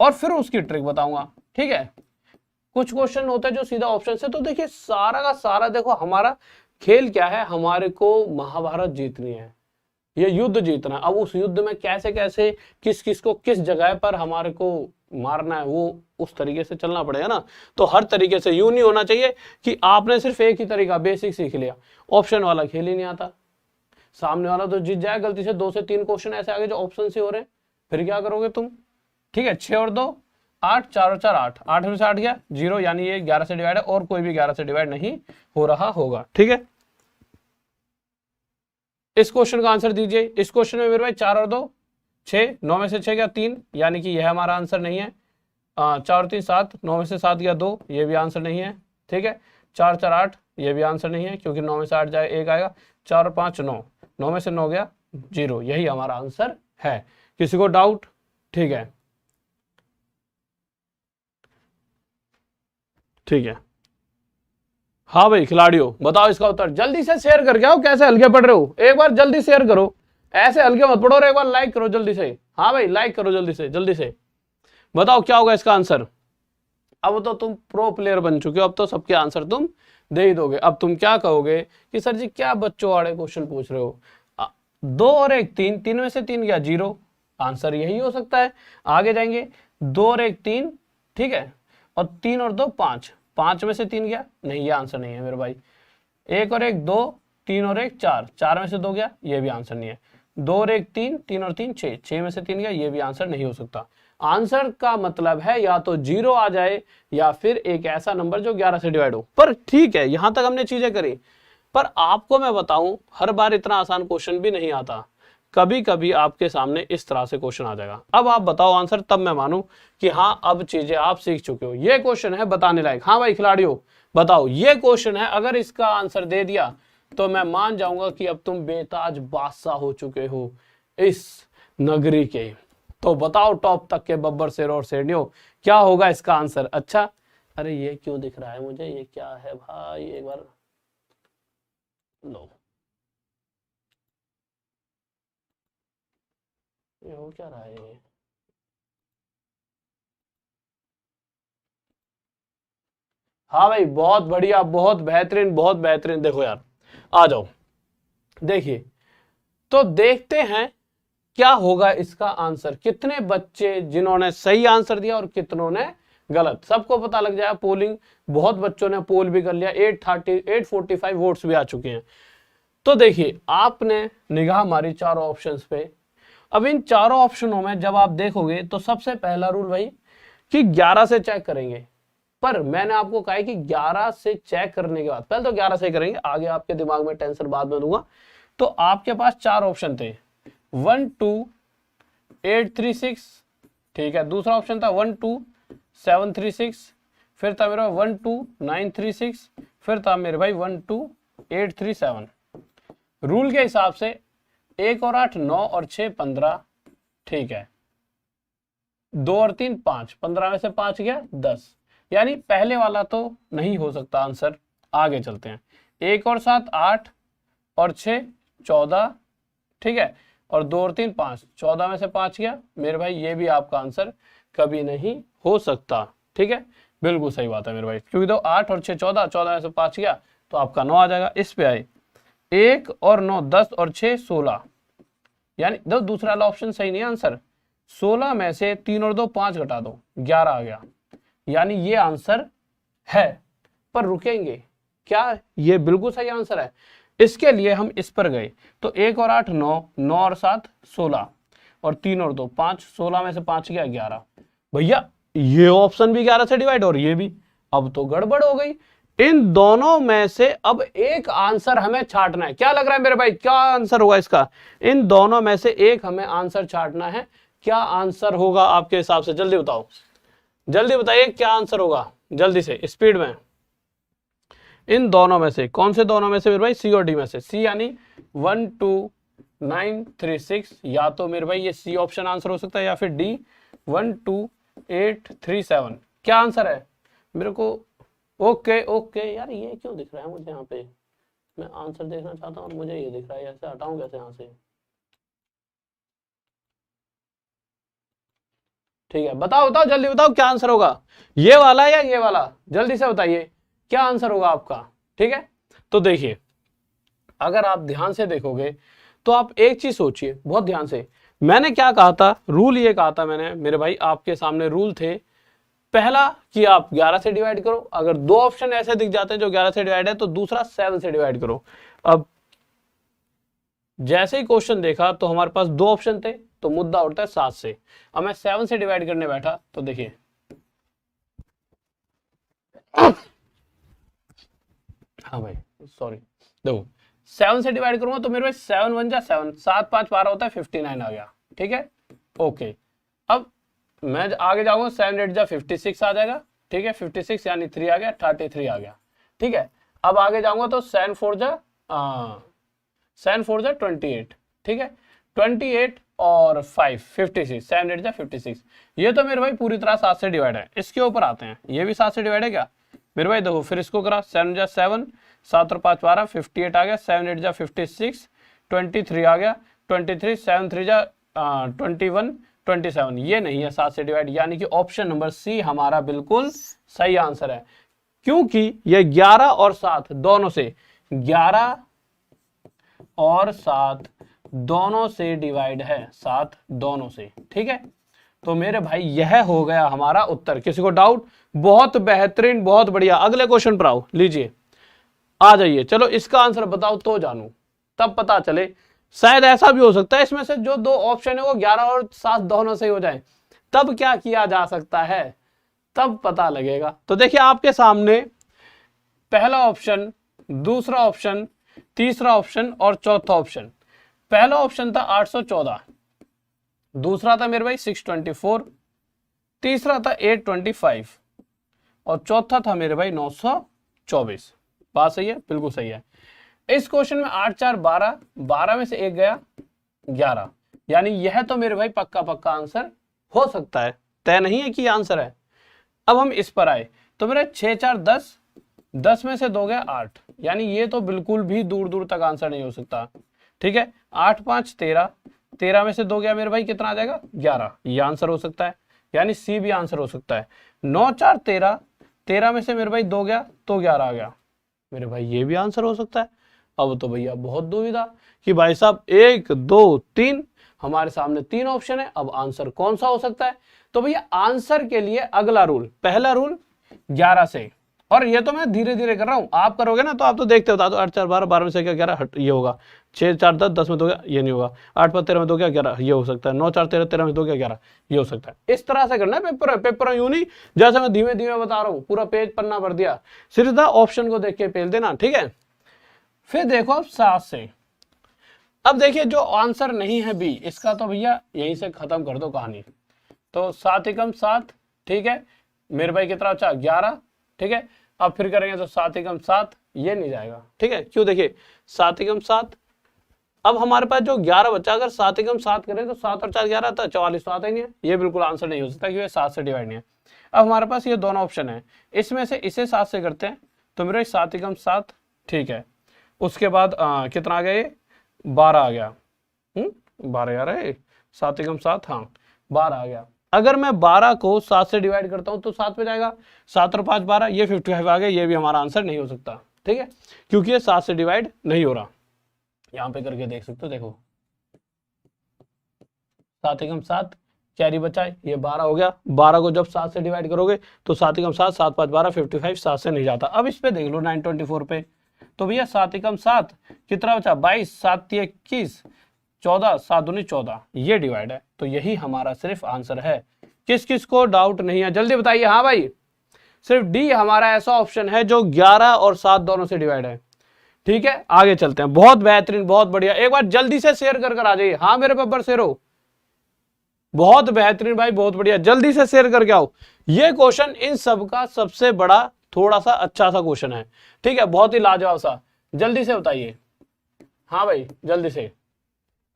और फिर उसकी ट्रिक बताऊंगा, ठीक है। कुछ क्वेश्चन होते हैं जो सीधा ऑप्शन से। तो देखिए सारा का सारा देखो, हमारा खेल क्या है, हमारे को महाभारत जीतनी है, ये युद्ध जीतना। अब उस युद्ध में कैसे कैसे किस किस को किस जगह पर हमारे को मारना है, वो उस तरीके से चलना पड़ेगा ना। तो हर तरीके से यूं नहीं होना चाहिए कि आपने सिर्फ एक ही तरीका बेसिक सीख लिया, ऑप्शन वाला खेल ही नहीं आता, सामने वाला तो जीत जाए। गलती से 2 से 3 क्वेश्चन ऐसे आगे जो ऑप्शन से हो रहे हैं, फिर क्या करोगे तुम? ठीक है, 6 और 2 8, 4 और 4 8, 8 में से 8 गया 0, यानी ये 11 से डिवाइड है और कोई भी 11 से डिवाइड नहीं हो रहा होगा, ठीक है। इस क्वेश्चन का आंसर दीजिए। इस क्वेश्चन में मेरे भाई 4 और 2 6, 9 में से 6 गया 3, यानी कि यह हमारा आंसर नहीं है। 4 और 3 7, 9 में से 7 गया 2, ये भी आंसर नहीं है, ठीक है। 4 4 8, ये भी आंसर नहीं है, क्योंकि 9 में से 8 जाए 1 आएगा। 4 और 5 9, 9 में से 9 गया 0, यही हमारा आंसर है। किसी को डाउट? ठीक है, ठीक है। हाँ भाई खिलाड़ियों बताओ इसका उत्तर, जल्दी से शेयर करके आओ। कैसे हल्के पढ़ रहे हो, एक बार जल्दी शेयर करो, ऐसे हल्के मत पढ़ो, और एक बार लाइक करो जल्दी से। हाँ भाई लाइक करो जल्दी से, जल्दी से बताओ क्या होगा इसका आंसर। अब तो तुम प्रो प्लेयर बन चुके हो, अब तो सबके आंसर तुम दे ही दोगे। अब तुम क्या कहोगे कि सर जी क्या बच्चों वाले क्वेश्चन पूछ रहे हो, 2 और 1 3, 3 में से 3 गया 0, आंसर यही हो सकता है। आगे जाएंगे, 2 और 1 3, ठीक है, और 3 और 2 5, 5 में से 3 गया, नहीं ये आंसर नहीं है मेरे भाई। 1 और 1 2, 3 और 1 4, 4 में से 2 गया, ये भी आंसर नहीं है। 2 और 1 3, 3 और 3 6, 6 में से 3 गया, ये भी आंसर नहीं हो सकता। आंसर का मतलब है या तो 0 आ जाए या फिर एक ऐसा नंबर जो 11 से डिवाइड हो। पर ठीक है, यहां तक हमने चीजें करी, पर आपको मैं बताऊं हर बार इतना आसान क्वेश्चन भी नहीं आता, कभी कभी आपके सामने इस तरह से क्वेश्चन आ जाएगा। अब आप बताओ आंसर, तब मैं मानूं कि हाँ अब चीजें आप सीख चुके हो। ये क्वेश्चन है बताने लायक। हाँ भाई खिलाड़ियों बताओ, ये क्वेश्चन है, अगर इसका आंसर दे दिया तो मैं मान जाऊंगा कि अब तुम बेताज बादशाह हो चुके हो इस नगरी के। तो बताओ टॉप तक के बब्बर शेर और शेरनियों, क्या होगा इसका आंसर। अच्छा, अरे ये क्यों दिख रहा है मुझे, ये क्या है भाई, एक बार लो, ये हो क्या रहा है ये। हाँ भाई बहुत बढ़िया, बहुत बेहतरीन, बहुत बेहतरीन। देखो यार, आ जाओ, देखिए तो देखते हैं क्या होगा इसका आंसर। कितने बच्चे जिन्होंने सही आंसर दिया और कितनों ने गलत, सबको पता लग जाएगा। पोलिंग, बहुत बच्चों ने पोल भी कर लिया, 845 वोट्स भी आ चुके हैं। तो देखिए आपने निगाह मारी चारों ऑप्शंस पे। अब इन चारों ऑप्शनों में जब आप देखोगे तो सबसे पहला रूल भाई कि 11 से चेक करेंगे। पर मैंने आपको कहा है कि 11 से चेक करने के बाद, पहले तो 11 से करेंगे, आगे आपके दिमाग में टेंशन बाद में दूंगा। तो आपके पास 4 ऑप्शन थे, 1 2 8 3 6, ठीक है। दूसरा ऑप्शन था 1 2 7 3 6, फिर था मेरा 1 2 9 3 6, फिर था मेरे भाई 1 2 8 3 7। रूल के हिसाब से 1 और 8 9 और 6 15, ठीक है। 2 और 3 5, 15 में से 5 गया 10, यानी पहले वाला तो नहीं हो सकता आंसर। आगे चलते हैं, 1 और 7 8 और 6 14, ठीक है, और 2 और 3 5, 14 में से 5 गया मेरे भाई, ये भी आपका आंसर कभी नहीं हो सकता। ठीक है, बिल्कुल सही बात है मेरे भाई, क्योंकि तो 8 और 6 14, 14 में से 5 गया तो आपका 9 आ जाएगा। इस पे आए 1 और 9 10 और 6 16, यानी दो दूसरा वाला ऑप्शन सही नहीं है आंसर। 16 में से 3 और 2 5 घटा दो 11 आ गया, यानी ये आंसर है। पर रुकेंगे क्या, ये बिल्कुल सही आंसर है। इसके लिए हम इस पर गए तो 1 और 8 9, 9 और 7 16, और 3 और 2 5, 16 में से 5 गया 11। भैया ये ऑप्शन भी 11 से डिवाइड और ये भी, अब तो गड़बड़ हो गई। इन दोनों में से अब एक आंसर हमें छांटना है। क्या लग रहा है मेरे भाई, क्या आंसर होगा इसका। इन दोनों में से एक हमें आंसर छांटना है। क्या आंसर होगा आपके हिसाब से, जल्दी बताओ, जल्दी बताइए क्या आंसर होगा, जल्दी से स्पीड में। इन दोनों में से, कौन से दोनों में से मेरे भाई, सी और डी में से। सी यानी 1 2 9 3 6, या तो मेरे भाई ये सी ऑप्शन आंसर हो सकता है, या फिर डी 1 2 8 3 7। क्या आंसर है मेरे को, ओके ओके यार, ये क्यों दिख रहा है मुझे यहाँ पे, मैं आंसर देखना चाहता हूँ और मुझे ये दिख रहा है, ऐसे हटाऊं कैसे यहाँ से। ठीक है, बताओ बताओ जल्दी बताओ क्या आंसर होगा, ये वाला या ये वाला, जल्दी से बताइए क्या आंसर होगा आपका। ठीक है, तो देखिए अगर आप ध्यान से देखोगे तो आप एक चीज सोचिए बहुत ध्यान से। मैंने क्या कहा था, रूल ये कहा था मैंने मेरे भाई, आपके सामने रूल थे। पहला कि आप 11 से डिवाइड करो, अगर दो ऑप्शन ऐसे दिख जाते हैं जो 11 से डिवाइड है तो दूसरा 7 से डिवाइड करो। अब जैसे ही क्वेश्चन देखा तो हमारे पास दो ऑप्शन थे, तो मुद्दा उठता है 7 से। अब मैं 7 से डिवाइड करने बैठा तो देखिए, हाँ भाई सॉरी, देखो 7 से डिवाइड करूंगा तो मेरे पास 7 1 जा 7, 7 5 12 होता है 59 आ गया। ठीक है, ओके। अब मैं आगे जाऊंगा, 7 8 जा 56 आ जाएगा। ठीक है, 56 यानी 3 आ गया, 33 आ गया। ठीक है, अब आगे जाऊंगा तो 7 4 जा 28। ठीक है, 28 और 5 56, 7 8 जा 56। ये तो मेरे भाई पूरी तरह 7 से डिवाइड है। इसके ऊपर आते हैं, ये भी 7 से डिवाइड है क्या मेरे भाई, देखो फिर इसको करा, 7 जा 7, 7 और 5 12, 58 आ गया, 7 8 जा 56, 23 आ गया, 23 7 3 जा 21, 27, ये नहीं है 7 से डिवाइड, यानी कि ऑप्शन नंबर सी हमारा बिल्कुल सही आंसर है, क्योंकि ये 11 और 7 दोनों से, 11 और 7 दोनों से डिवाइड है, 7 दोनों से, ठीक है। तो मेरे भाई यह हो गया हमारा उत्तर। किसी को डाउट? बहुत बेहतरीन, बहुत बढ़िया। अगले क्वेश्चन पर आओ, लीजिए आ जाइए। चलो इसका आंसर बताओ तो जानू, तब पता चले। शायद ऐसा भी हो सकता है इसमें से जो दो ऑप्शन है वो 11 और 7 दोनों से हो जाए, तब क्या किया जा सकता है, तब पता लगेगा। तो देखिए आपके सामने पहला ऑप्शन, दूसरा ऑप्शन, तीसरा ऑप्शन और चौथा ऑप्शन। पहला ऑप्शन था 814, दूसरा था मेरे भाई 624, तीसरा था 825 और चौथा था मेरे भाई 924। बात सही है? बिल्कुल सही है। इस क्वेश्चन में 8 4 12, 12 में से एक गया 11, यानी यह तो मेरे भाई पक्का पक्का आंसर हो सकता है, तय नहीं है कि आंसर है। अब हम इस पर आए तो मेरे 6 4 10, 10 में से 2 गया 8, यानी ये तो बिल्कुल भी दूर दूर तक आंसर नहीं हो सकता, ठीक है। 8 5 13, 13 में से 2 गया मेरे भाई, कितना आ जाएगा 11, ये आंसर हो सकता है, यानी सी भी आंसर हो सकता है। 9 4 13, 13 में से मेरे भाई 2 गया तो 11 आ गया, मेरे भाई ये भी आंसर हो सकता है। अब तो भैया बहुत दुविधा कि भाई साहब 1 2 3, हमारे सामने 3 ऑप्शन है, अब आंसर कौन सा हो सकता है। तो भैया आंसर के लिए अगला रूल, पहला रूल 11 से, और ये तो मैं धीरे धीरे कर रहा हूं, आप करोगे ना तो आप तो देखते हो, तो 8 4 12, 12 में से क्या 11 ये होगा, 6 4 10, 10 में 2 गया ये नहीं होगा, 8 5 13 में 2 गया 11 ये हो सकता है, 9 4 13, 13 में 2 गया 11 ये हो सकता है। इस तरह से करना है पेपर, पेपर यूं नहीं जैसे मैं धीमे धीमे बता रहा हूँ, पूरा पेज पन्ना भर दिया, सीधा ऑप्शन को देख के पेल देना, ठीक है। फिर देखो अब 7 से, अब देखिए जो आंसर नहीं है बी, इसका तो भैया यहीं से खत्म कर दो कहानी। तो 7 एकम 7, ठीक है, मेरे भाई कितना बचा 11, ठीक है। अब फिर करेंगे तो 7 एकम 7, ये नहीं जाएगा, ठीक है। क्यों? देखिए 7 एकम 7, अब हमारे पास जो 11 बचा, अगर 7 एकम 7 करें तो 7 और 4 11 था, 44 तो आता ही नहीं है, ये बिल्कुल आंसर नहीं हो सकता क्योंकि 7 से डिवाइड नहीं है। अब हमारे पास ये दोनों ऑप्शन है, इसमें से इसे 7 से करते हैं तो मेरे 7 एकम 7, ठीक है। उसके बाद कितना आ गया, ये 12 आ गया, 12 यार है, 7 एकम 7, हाँ 12 आ गया। अगर मैं 12 को 7 से डिवाइड करता हूं तो 7 पे जाएगा, 7 और 5 12, ये 55 आ गया, ये भी हमारा आंसर नहीं हो सकता, ठीक है, क्योंकि ये 7 से डिवाइड नहीं हो रहा। यहां पे करके देख सकते हो, देखो 7 एकम 7, कैरी बचा है, ये 12 हो गया, 12 को जब 7 से डिवाइड करोगे तो 7 एकम 7, 7 5 12, 55 7 से नहीं जाता। अब इस पे देख लो 924 पे, तो भैया 7 एकम 7 कितना बचा 22, 7 3 21, 14, 7 दूनी 14, ये डिवाइड है, तो यही हमारा सिर्फ आंसर है। किस किस को डाउट नहीं है जल्दी बताइए। हाँ भाई, सिर्फ डी हमारा ऐसा ऑप्शन है जो 11 और 7 दोनों से डिवाइड है, ठीक है। आगे चलते हैं, बहुत बेहतरीन, बहुत बढ़िया, एक बार जल्दी से शेयर कर आ जाइए। हाँ मेरे पेपर शेयर हो, बहुत बेहतरीन भाई, बहुत बढ़िया, जल्दी से शेयर करके आओ। ये क्वेश्चन इन सब का सबसे बड़ा थोड़ा सा अच्छा सा क्वेश्चन है, ठीक है, बहुत ही लाजवाब सा, जल्दी से बताइए। हाँ भाई जल्दी से।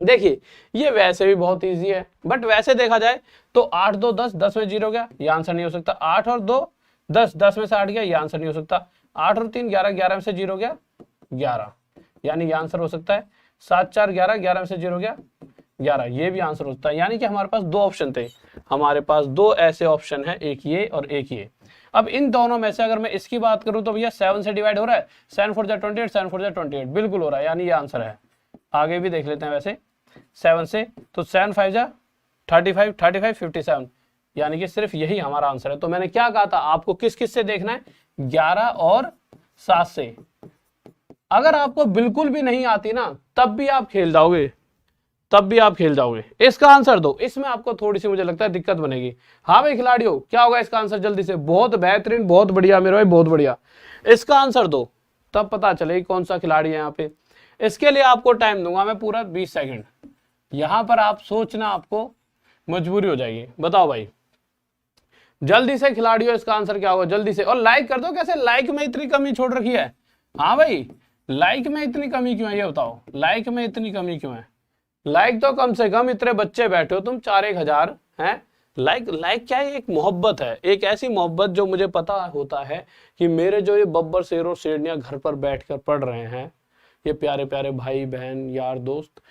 देखिए ये वैसे भी बहुत इजी है, बट वैसे देखा जाए तो 8 2 10, 10 में 0 गया, ये आंसर नहीं हो सकता। 8 और 2 10, 10 में से 8 गया, ये आंसर नहीं हो सकता। 8 और 3 11, 11 में से 0 गया 11, यानी ये आंसर हो सकता है। 7 4 11, 11 में से 0 गया 11, ये भी आंसर हो सकता है। यानी कि हमारे पास दो ऑप्शन थे, हमारे पास दो ऐसे ऑप्शन है, एक ये और एक ये। अब इन दोनों में से अगर मैं इसकी बात करूं तो भैया 7 से डिवाइड हो रहा है, 7 4 28, 7 4 28 बिल्कुल हो रहा है, यानी ये आंसर है। आगे भी देख लेते हैं वैसे 7 से, तो 7 5 जा 35, 35 57, यानी कि सिर्फ यही हमारा आंसर है। तो मैंने क्या कहा था आपको, किस किस से देखना है, 11 और 7 से। अगर आपको बिल्कुल भी नहीं आती ना तब भी आप खेल जाओगे, तब भी आप खेल जाओगे। इसका आंसर दो, इसमें आपको थोड़ी सी मुझे लगता है दिक्कत बनेगी। हाँ भाई खिलाड़ियों, क्या होगा इसका आंसर, जल्दी से, बहुत बेहतरीन, बहुत बढ़िया मेरे भाई, बहुत बढ़िया, इसका आंसर दो, तब पता चलेगी कौन सा खिलाड़ी है यहाँ पे। इसके लिए आपको टाइम दूंगा मैं पूरा 20 सेकंड, यहां पर आप सोचना आपको मजबूरी हो जाएगी। बताओ भाई जल्दी से खिलाड़ियों, इसका आंसर क्या होगा, जल्दी से, और लाइक कर दो। कैसे लाइक में इतनी कमी छोड़ रखी है? हाँ भाई लाइक में इतनी कमी क्यों है, ये बताओ, लाइक में इतनी कमी क्यों है? लाइक तो कम से कम, इतने बच्चे बैठे हो तुम, 4-1 हजार है। लाइक क्या है, एक मोहब्बत है, एक ऐसी मोहब्बत जो मुझे पता होता है कि मेरे जो ये बब्बर शेर और शेरनियां घर पर बैठकर पढ़ रहे हैं, ये प्यारे प्यारे भाई बहन यार दोस्त,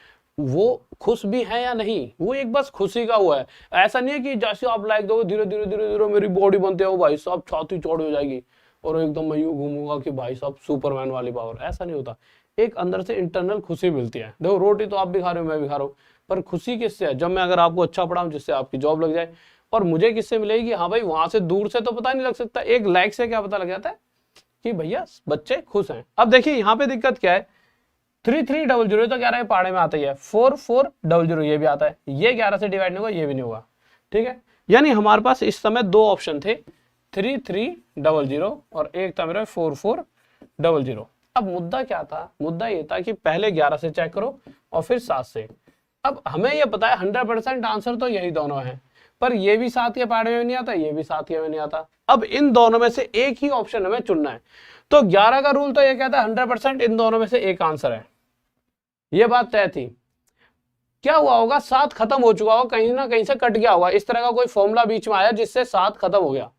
वो खुश भी है या नहीं, वो एक बस खुशी का हुआ है। ऐसा नहीं है कि जैसे आप लाइक दोगे धीरे धीरे धीरे धीरे मेरी बॉडी बनते हो भाई साहब, छाती चौड़ी हो जाएगी और एकदम मैं यूं घूमूंगा कि भाई साहब सुपरमैन वाली पावर, ऐसा नहीं होता। एक अंदर से इंटरनल खुशी मिलती है। देखो रोटी तो आप भी खा रहे हो, मैं भी खा रहा हूँ, पर खुशी किससे है? जब मैं अगर आपको अच्छा पढ़ाऊं जिससे आपकी जॉब लग जाए। और मुझे किससे मिलेगी? हाँ भाई, वहां से दूर से तो पता नहीं लग सकता, एक लाइक से क्या पता लग जाता है कि भैया बच्चे खुश हैं। अब देखिए यहाँ पे दिक्कत क्या है, 3300 तो 11 पहाड़े में आता ही है, 4400 ये भी आता है, ये 11 से डिवाइड नहीं होगा, ये भी नहीं होगा, ठीक है। यानी हमारे पास इस समय दो ऑप्शन थे, 3300 और एक था मेरा 4400। अब मुद्दा क्या था? मुद्दा ये था कि पहले 11 से चेक करो और फिर 7 से। अब हमें ये पता है 100% आंसर तो यही दोनों है, पर ये भी 7 के पहाड़े में नहीं आता, ये भी 7 के में नहीं आता। अब इन दोनों में से एक ही ऑप्शन हमें चुनना है। तो 11 का रूल तो ये कहता है 100% इन दोनों में से एक आंसर है, ये बात तय थी। क्या हुआ होगा? 7 खत्म हो चुका होगा, कहीं ना कहीं से कट गया होगा, इस तरह का कोई फॉर्मूला बीच में आया जिससे 7 खत्म हो गया।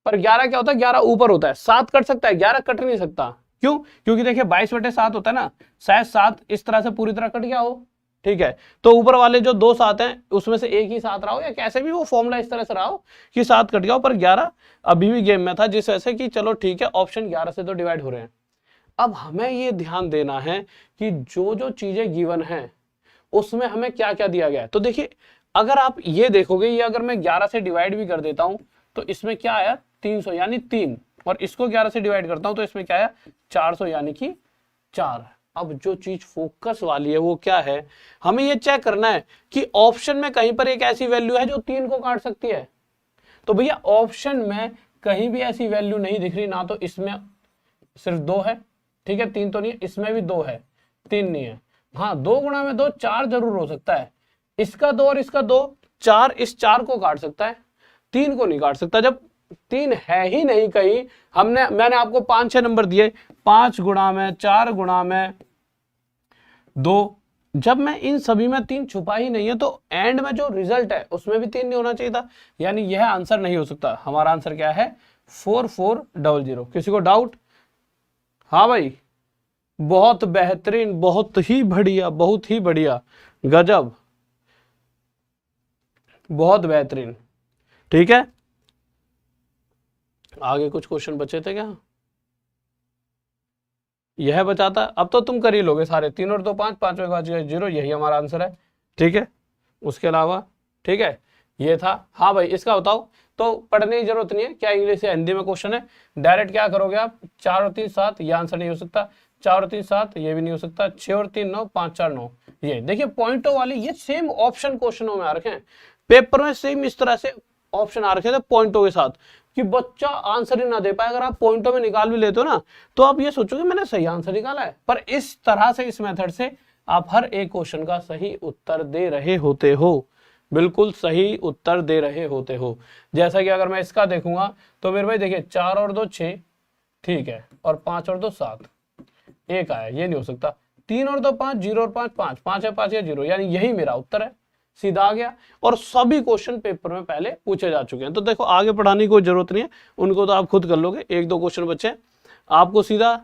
पर 11 क्या होता है? 11 ऊपर होता है, 7 कट सकता है, 11 कट नहीं सकता। क्यों? क्योंकि देखिए 22/7 होता है ना, शायद 7 इस तरह से पूरी तरह कट गया हो, ठीक है। तो ऊपर वाले जो 2 7 हैं उसमें से एक ही 7 रहा हो, या कैसे भी वो फॉर्मूला इस तरह से रहा हो कि 7 कट गया हो, पर 11 अभी भी गेम में था, जिस वजह से कि चलो ठीक है ऑप्शन 11 से तो डिवाइड हो रहे हैं। अब हमें ये ध्यान देना है कि जो जो चीजें गिवन हैं उसमें हमें क्या क्या दिया गया है। तो देखिए अगर आप ये देखोगे, ये अगर मैं 11 से डिवाइड भी कर देता हूं तो इसमें क्या आया? 300 यानी 3, और इसको 11 से डिवाइड करता हूं तो इसमें क्या आया? 400 यानी कि 4। अब जो चीज फोकस वाली है वो क्या है? हमें ये चेक करना है कि ऑप्शन में कहीं पर एक ऐसी वैल्यू है जो 3 को काट सकती है। तो भैया ऑप्शन में कहीं भी ऐसी वैल्यू नहीं दिख रही, ना तो इसमें सिर्फ 2 है, ठीक है, 3 तो नहीं है, इसमें भी 2 है, 3 नहीं है। हाँ 2 गुणा में 2 4 जरूर हो सकता है, इसका 2 और इसका 2, 4 इस 4 को काट सकता है, 3 को नहीं काट सकता। जब 3 है ही नहीं कहीं, मैंने आपको 5-6 नंबर दिए, 5 गुणा में 4 गुणा में 2, जब मैं इन सभी में 3 छुपा ही नहीं है तो एंड में जो रिजल्ट है उसमें भी 3 नहीं होना चाहिए था, यानी यह आंसर नहीं हो सकता। हमारा आंसर क्या है? 4400। किसी को डाउट? हाँ भाई, बहुत बेहतरीन, बहुत ही बढ़िया, बहुत ही बढ़िया, गजब, बहुत बेहतरीन, ठीक है। आगे कुछ क्वेश्चन बचे थे क्या? यह बचाता, अब तो तुम कर ही लोगे सारे, 3 और 2 5, 5 में 5 0, यही हमारा आंसर है, ठीक है। उसके अलावा ठीक है, ये था। हाँ भाई इसका बताओ, तो पढ़ने की जरूरत नहीं है, क्या इंग्लिश या हिंदी में क्वेश्चन है, डायरेक्ट क्या करोगे आप? 4 और 3 7, ये आंसर नहीं हो सकता, 4 और 3 7, ये भी नहीं हो सकता, 6 और 3 9, 5 4 9। ये देखिए पॉइंटों वाली, ये सेम ऑप्शन क्वेश्चनों में आ रखे हैं, पेपर में सेम इस तरह से ऑप्शन आ रखे थे पॉइंटों के साथ, कि बच्चा आंसर ही ना दे पाए। अगर आप पॉइंटों में निकाल भी लेते हो ना तो आप ये सोचोगे मैंने सही आंसर निकाला है, पर इस तरह से, इस मेथड से आप हर एक क्वेश्चन का सही उत्तर दे रहे होते हो, बिल्कुल सही उत्तर दे रहे होते हो। जैसा कि अगर मैं इसका देखूंगा तो मेरे भाई देखिए 4 और 2 6, ठीक है, और 5 और 2 7, एक आया, ये नहीं हो सकता। 3 और 2 5, 0 और 5 5, 5 है 5 या 0, यानी यही मेरा उत्तर है, सीधा आ गया। और सभी क्वेश्चन पेपर में पहले पूछे जा चुके हैं, तो देखो आगे पढ़ाने की कोई जरूरत नहीं है, उनको तो आप खुद कर लोगे। 1-2 क्वेश्चन बच्चे आपको सीधा।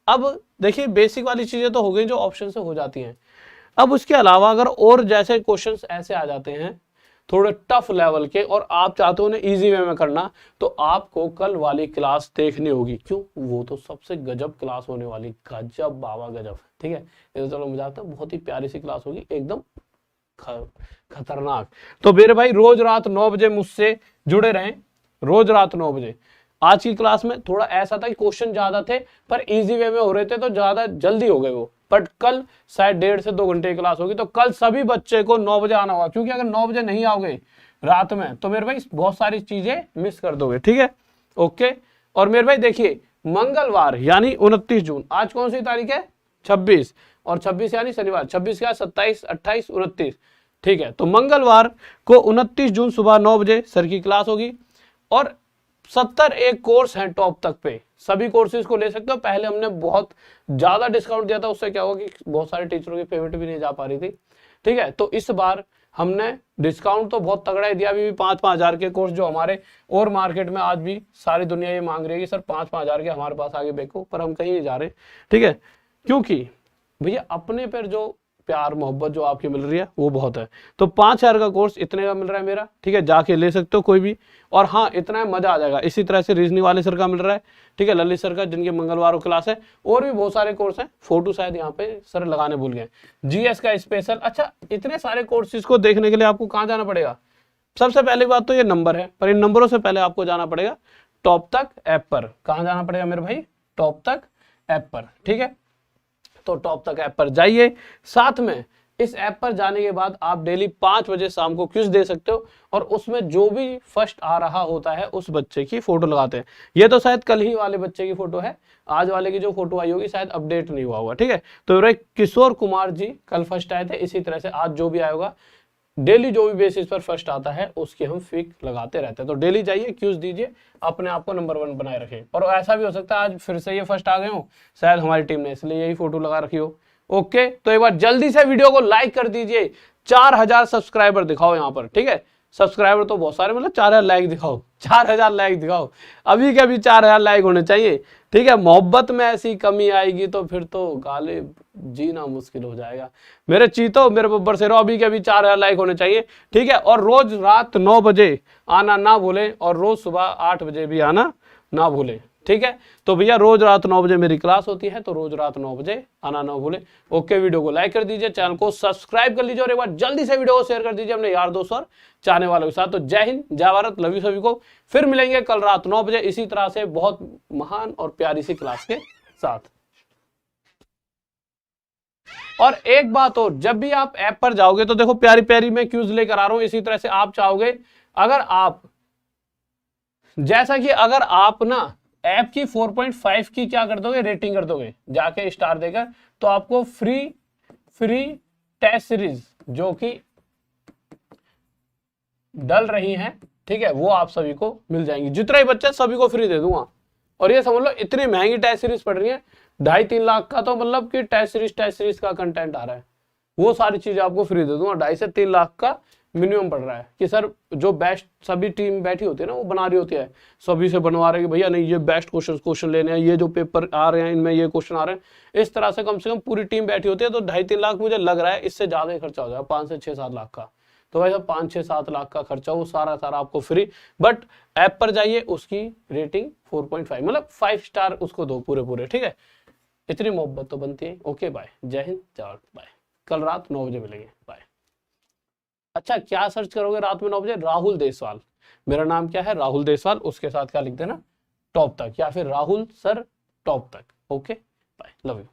अब देखिए बेसिक वाली चीजें तो हो गई जो ऑप्शन से हो जाती हैं। अब उसके अलावा अगर और जैसे क्वेश्चंस ऐसे आ जाते हैं थोड़े टफ लेवल के, और आप चाहते हो उन्हें इजी वे में करना, तो आपको कल वाली क्लास देखनी होगी। क्यों? वो तो सबसे गजब क्लास होने वाली, गजब बाबा गजब, ठीक है। ये तो चलो मजा आता है, बहुत ही प्यारी सी क्लास होगी, एकदम खतरनाक। तो मेरे भाई रोज रात 9 बजे मुझसे जुड़े रहें, रोज रात 9 बजे। आज की क्लास में थोड़ा ऐसा था कि क्वेश्चन ज्यादा थे पर इजी वे में हो रहे थे, तो ज्यादा जल्दी हो गए वो, बट कल शायद 1.5 से 2 घंटे की क्लास होगी, तो कल सभी बच्चे को 9 बजे आना होगा, क्योंकि अगर 9 बजे नहीं आओगे रात में तो मेरे भाई बहुत सारी चीजें मिस कर दोगे, ठीक है, ओके। और मेरे भाई देखिए मंगलवार यानी 29 जून, आज कौन सी तारीख है? 26, और 26 यानी शनिवार, 26 का 27 28 29, ठीक है। तो मंगलवार को 29 जून सुबह 9 बजे सर की क्लास होगी, और 70 एक कोर्स हैं टॉप तक पे, सभी कोर्सेज को ले सकते हो। पहले हमने बहुत ज्यादा डिस्काउंट दिया था, उससे क्या होगा कि बहुत सारे टीचरों की पेमेंट भी नहीं जा पा रही थी, ठीक है। तो इस बार हमने डिस्काउंट तो बहुत तगड़ा ही दिया, अभी भी 5-5 हजार के कोर्स जो हमारे और मार्केट में आज भी सारी दुनिया ये मांग रही है कि सर 5-5 हजार के हमारे पास आगे बेचो, पर हम कहीं नहीं जा रहे, ठीक है। क्योंकि भैया अपने पर जो प्यार मोहब्बत जो आपकी मिल रही है वो बहुत है। तो 5,000 का कोर्स इतने का मिल रहा है मेरा, ठीक है, जाके ले सकते हो कोई भी। और हाँ, इतना है, मजा आ जाएगा। इसी तरह से रीजनिंग वाले सर का मिल रहा है, ठीक है, ललित सर का, जिनके मंगलवार को क्लास है। और भी बहुत सारे कोर्स हैं, फोटो शायद यहाँ पे सर लगाने भूल गए। जीएस का स्पेशल। अच्छा, इतने सारे कोर्सेज को देखने के लिए आपको कहाँ जाना पड़ेगा? सबसे पहली बात तो ये नंबर है, पर इन नंबरों से पहले आपको जाना पड़ेगा टॉप तक ऐप पर। कहाँ जाना पड़ेगा मेरे भाई? टॉप तक ऐप पर, ठीक है। तो टॉप तक ऐप पर जाइए। साथ में इस ऐप पर जाने के बाद आप डेली 5 बजे शाम को क्विज दे सकते हो, और उसमें जो भी फर्स्ट आ रहा होता है उस बच्चे की फोटो लगाते हैं। ये तो शायद कल ही वाले बच्चे की फोटो है, आज वाले की जो फोटो आई होगी शायद अपडेट नहीं हुआ होगा, ठीक है। तो किशोर कुमार जी कल फर्स्ट आए थे, इसी तरह से आज जो भी आएगा, डेली जो भी बेसिस पर फर्स्ट आता है उसकी हम फिक लगाते रहते हैं। तो डेली जाइए, क्यूज दीजिए, अपने आप को नंबर 1 बनाए रखें। और ऐसा भी हो सकता है आज फिर से ये फर्स्ट आ गए हो, शायद हमारी टीम ने इसलिए यही फोटो लगा रखी हो। ओके, तो एक बार जल्दी से वीडियो को लाइक कर दीजिए। 4,000 सब्सक्राइबर दिखाओ यहाँ पर, ठीक है। सब्सक्राइबर तो बहुत सारे, मतलब 4,000 लाइक दिखाओ, 4,000 लाइक दिखाओ, अभी के अभी 4,000 लाइक होने चाहिए, ठीक है। मोहब्बत में ऐसी कमी आएगी तो फिर तो गालिब जीना मुश्किल हो जाएगा। मेरे चीतो, मेरे बब्बर से रहो, अभी के अभी 4,000 लाइक होने चाहिए, ठीक है। और रोज रात 9 बजे आना ना भूलें, और रोज सुबह 8 बजे भी आना ना भूलें, ठीक है। तो भैया रोज रात 9 बजे मेरी क्लास होती है, तो रोज रात 9 बजे आना ना भूलें। ओके, वीडियो को लाइक कर दीजिए, चैनल को सब्सक्राइब कर लीजिए, और एक बार जल्दी से वीडियो को शेयर कर दीजिए अपने यार दोस्त और चाहने वालों के साथ। तो जय हिंद, जय भारत, लव यू सभी को। फिर मिलेंगे कल रात 9 बजे इसी तरह से बहुत महान और प्यारी सी क्लास के साथ। और एक बात और, जब भी आप ऐप पर जाओगे तो देखो प्यारी प्यारी मैं क्यूज लेकर आ रहा हूं, इसी तरह से आप चाहोगे, अगर आप, जैसा कि अगर आप ना ऐप की 4.5 की क्या कर दोगे, रेटिंग कर दोगे जाके स्टार देकर, तो आपको फ्री टेस्ट सीरीज जो कि डल रही हैं, ठीक है, वो आप सभी को मिल जाएंगी। जितने ही बच्चे सभी को फ्री दे दूंगा। और ये समझ लो इतनी महंगी टेस्ट सीरीज पड़ रही है, 2.5-3 लाख का तो मतलब कि टेस्ट सीरीज का कंटेंट आ रहा है, वो सारी चीजें आपको फ्री दे दूंगा। 2.5 से 3 लाख का मिनिमम पड़ रहा है कि सर जो बेस्ट सभी टीम बैठी होती है ना, वो बना रही होती है, सभी से बनवा रहे हैं कि भैया नहीं ये बेस्ट क्वेश्चन लेने हैं, ये जो पेपर आ रहे हैं इनमें ये क्वेश्चन आ रहे हैं, इस तरह से कम पूरी टीम बैठी होती है। तो 2.5-3 लाख मुझे लग रहा है, इससे ज्यादा ही खर्चा हो जाएगा, 5 से 6-7 लाख का। तो वैसे 5-6-7 लाख का खर्चा, वो सारा आपको फ्री। बट ऐप पर जाइए, उसकी रेटिंग 4.5 मतलब 5 स्टार उसको दो पूरे, ठीक है। इतनी मोहब्बत तो बनती है। ओके बाय, जय हिंद, जय भारत, बाय। कल रात 9 बजे मिलेंगे, बाय। अच्छा, क्या सर्च करोगे रात में 9 बजे? राहुल देसवाल, मेरा नाम क्या है, राहुल देसवाल, उसके साथ क्या लिख देना, टॉप तक, या फिर राहुल सर टॉप तक। Okay bye, love you.